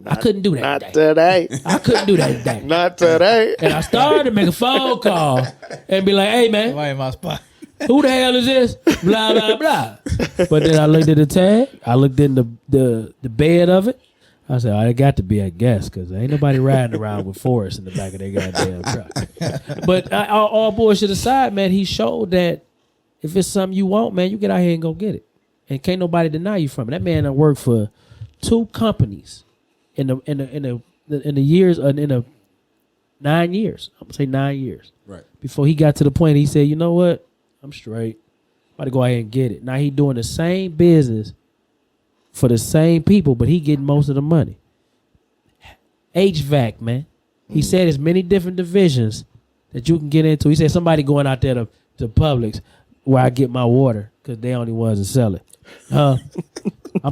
I couldn't do that Not day. today. I couldn't do that day. Not today. And I started to make a phone call and be like, hey, man, Why in my spot? who the hell is this? Blah, blah, blah. But then I looked at the tag. I looked in the bed of it. I said, oh, it got to be a guess because ain't nobody riding around with Forrest in the back of their goddamn truck. But all bullshit aside, man, he showed that if it's something you want, man, you get out here and go get it. And can't nobody deny you from it. That man done worked for 2 companies in the 9 years. I'm gonna say 9 years. Right. Before he got to the point, he said, you know what? I'm straight. I'm about to go ahead and get it. Now he doing the same business for the same people, but he getting most of the money. HVAC, man. He said there's many different divisions that you can get into. He said somebody going out there to Publix where I get my water because they only ones that sell it. I'm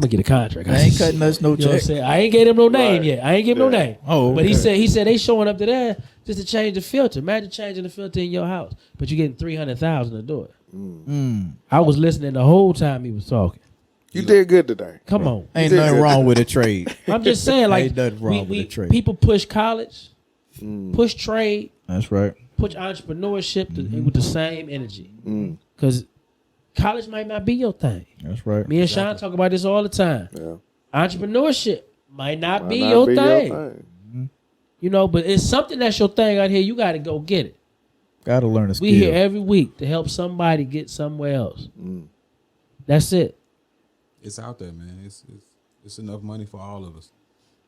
gonna get a contract. I ain't cutting us no You know what I'm check. saying? I ain't gave him no name Right. yet. I ain't give him no name. Oh, But he okay. said they showing up to there just to change the filter. Imagine changing the filter in your house, but you're getting $300,000 to do it. I was listening the whole time he was talking. You did good today. Come on, Ain't nothing wrong with a trade. I'm just saying, like Ain't nothing wrong with a trade. people push college, push trade, That's right. push entrepreneurship with the same energy. Because college might not be your thing. That's right. Me and Sean talk about this all the time. Yeah. Entrepreneurship might not Might be not your thing. You know, but it's something that's your thing out here. You got to go get it. Gotta learn a skill. We here every week to help somebody get somewhere else. That's it. It's out there, man. It's enough money for all of us.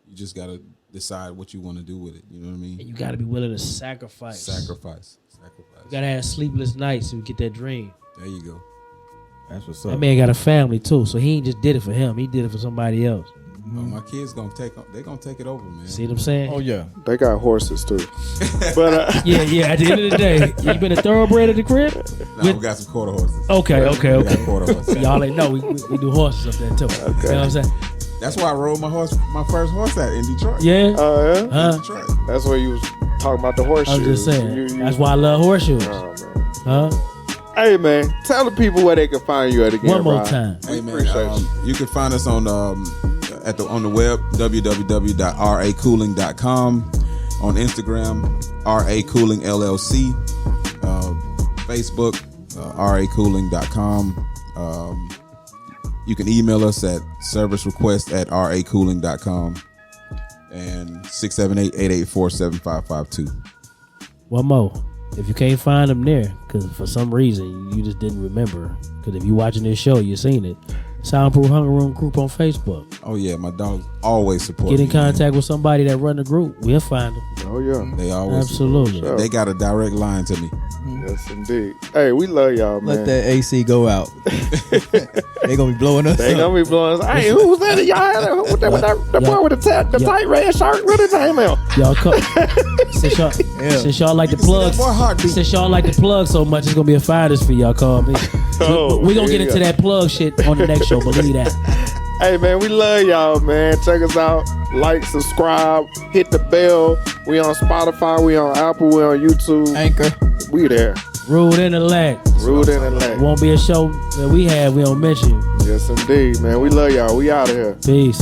You just gotta decide what you want to do with it. You know what I mean? And you got to be willing to sacrifice. Sacrifice. You got to have sleepless nights to get that dream. There you go. That's what's That up. man got a family too, so he ain't just did it for him. He did it for somebody else. Oh, my kids gonna take it over, man. See what I'm saying? Oh yeah. They got horses too. But Yeah. At the end of the day, you been a thoroughbred at the crib? Now we got some quarter horses. Okay. We got quarter horses. Y'all ain't know we do horses up there too. You know what I'm saying? That's why I rode my first horse out in Detroit. Yeah. yeah, Huh? Detroit. that's where you was talking about the horseshoes. I was just saying. You- That's why I love horseshoes. Oh, man. Huh? Hey man, tell the people where they can find you at again. One more Rob. time. We Hey man, appreciate you. you can find us on on the web www.racooling.com, on Instagram racooling LLC, Facebook racooling.com. You can email us at servicerequest@racooling.com and 678-884-7552. One more. If you can't find them there, because for some reason you just didn't remember, because if you're watching this show, you seen it. Soundproof Hunger Room group on Facebook. Oh yeah, my dogs always support Get in me, man. contact with somebody that run the group. We'll find them. Oh yeah, They always Absolutely. support me. They got a direct line to me. yes indeed. Hey, we love y'all, man. Let that AC go out. They gonna be blowing us They up. gonna be blowing us. Hey, who was that? Y'all had that boy with the tight red shirt. What his name is? Y'all come. Since y'all like the plug, Boy, heartbeat. since y'all like the plug so much, it's gonna be a finder's fee. Y'all call me. Oh, we gonna there get you into go. that plug shit on the next show. Believe that. Hey man, we love y'all, man. Check us out. Like, subscribe, hit the bell. We on Spotify, we on Apple, we on YouTube. Anchor. We there. Rude intellect. Rude intellect. Won't be a show that we don't mention you. Yes indeed, man. We love y'all. We out of here. Peace.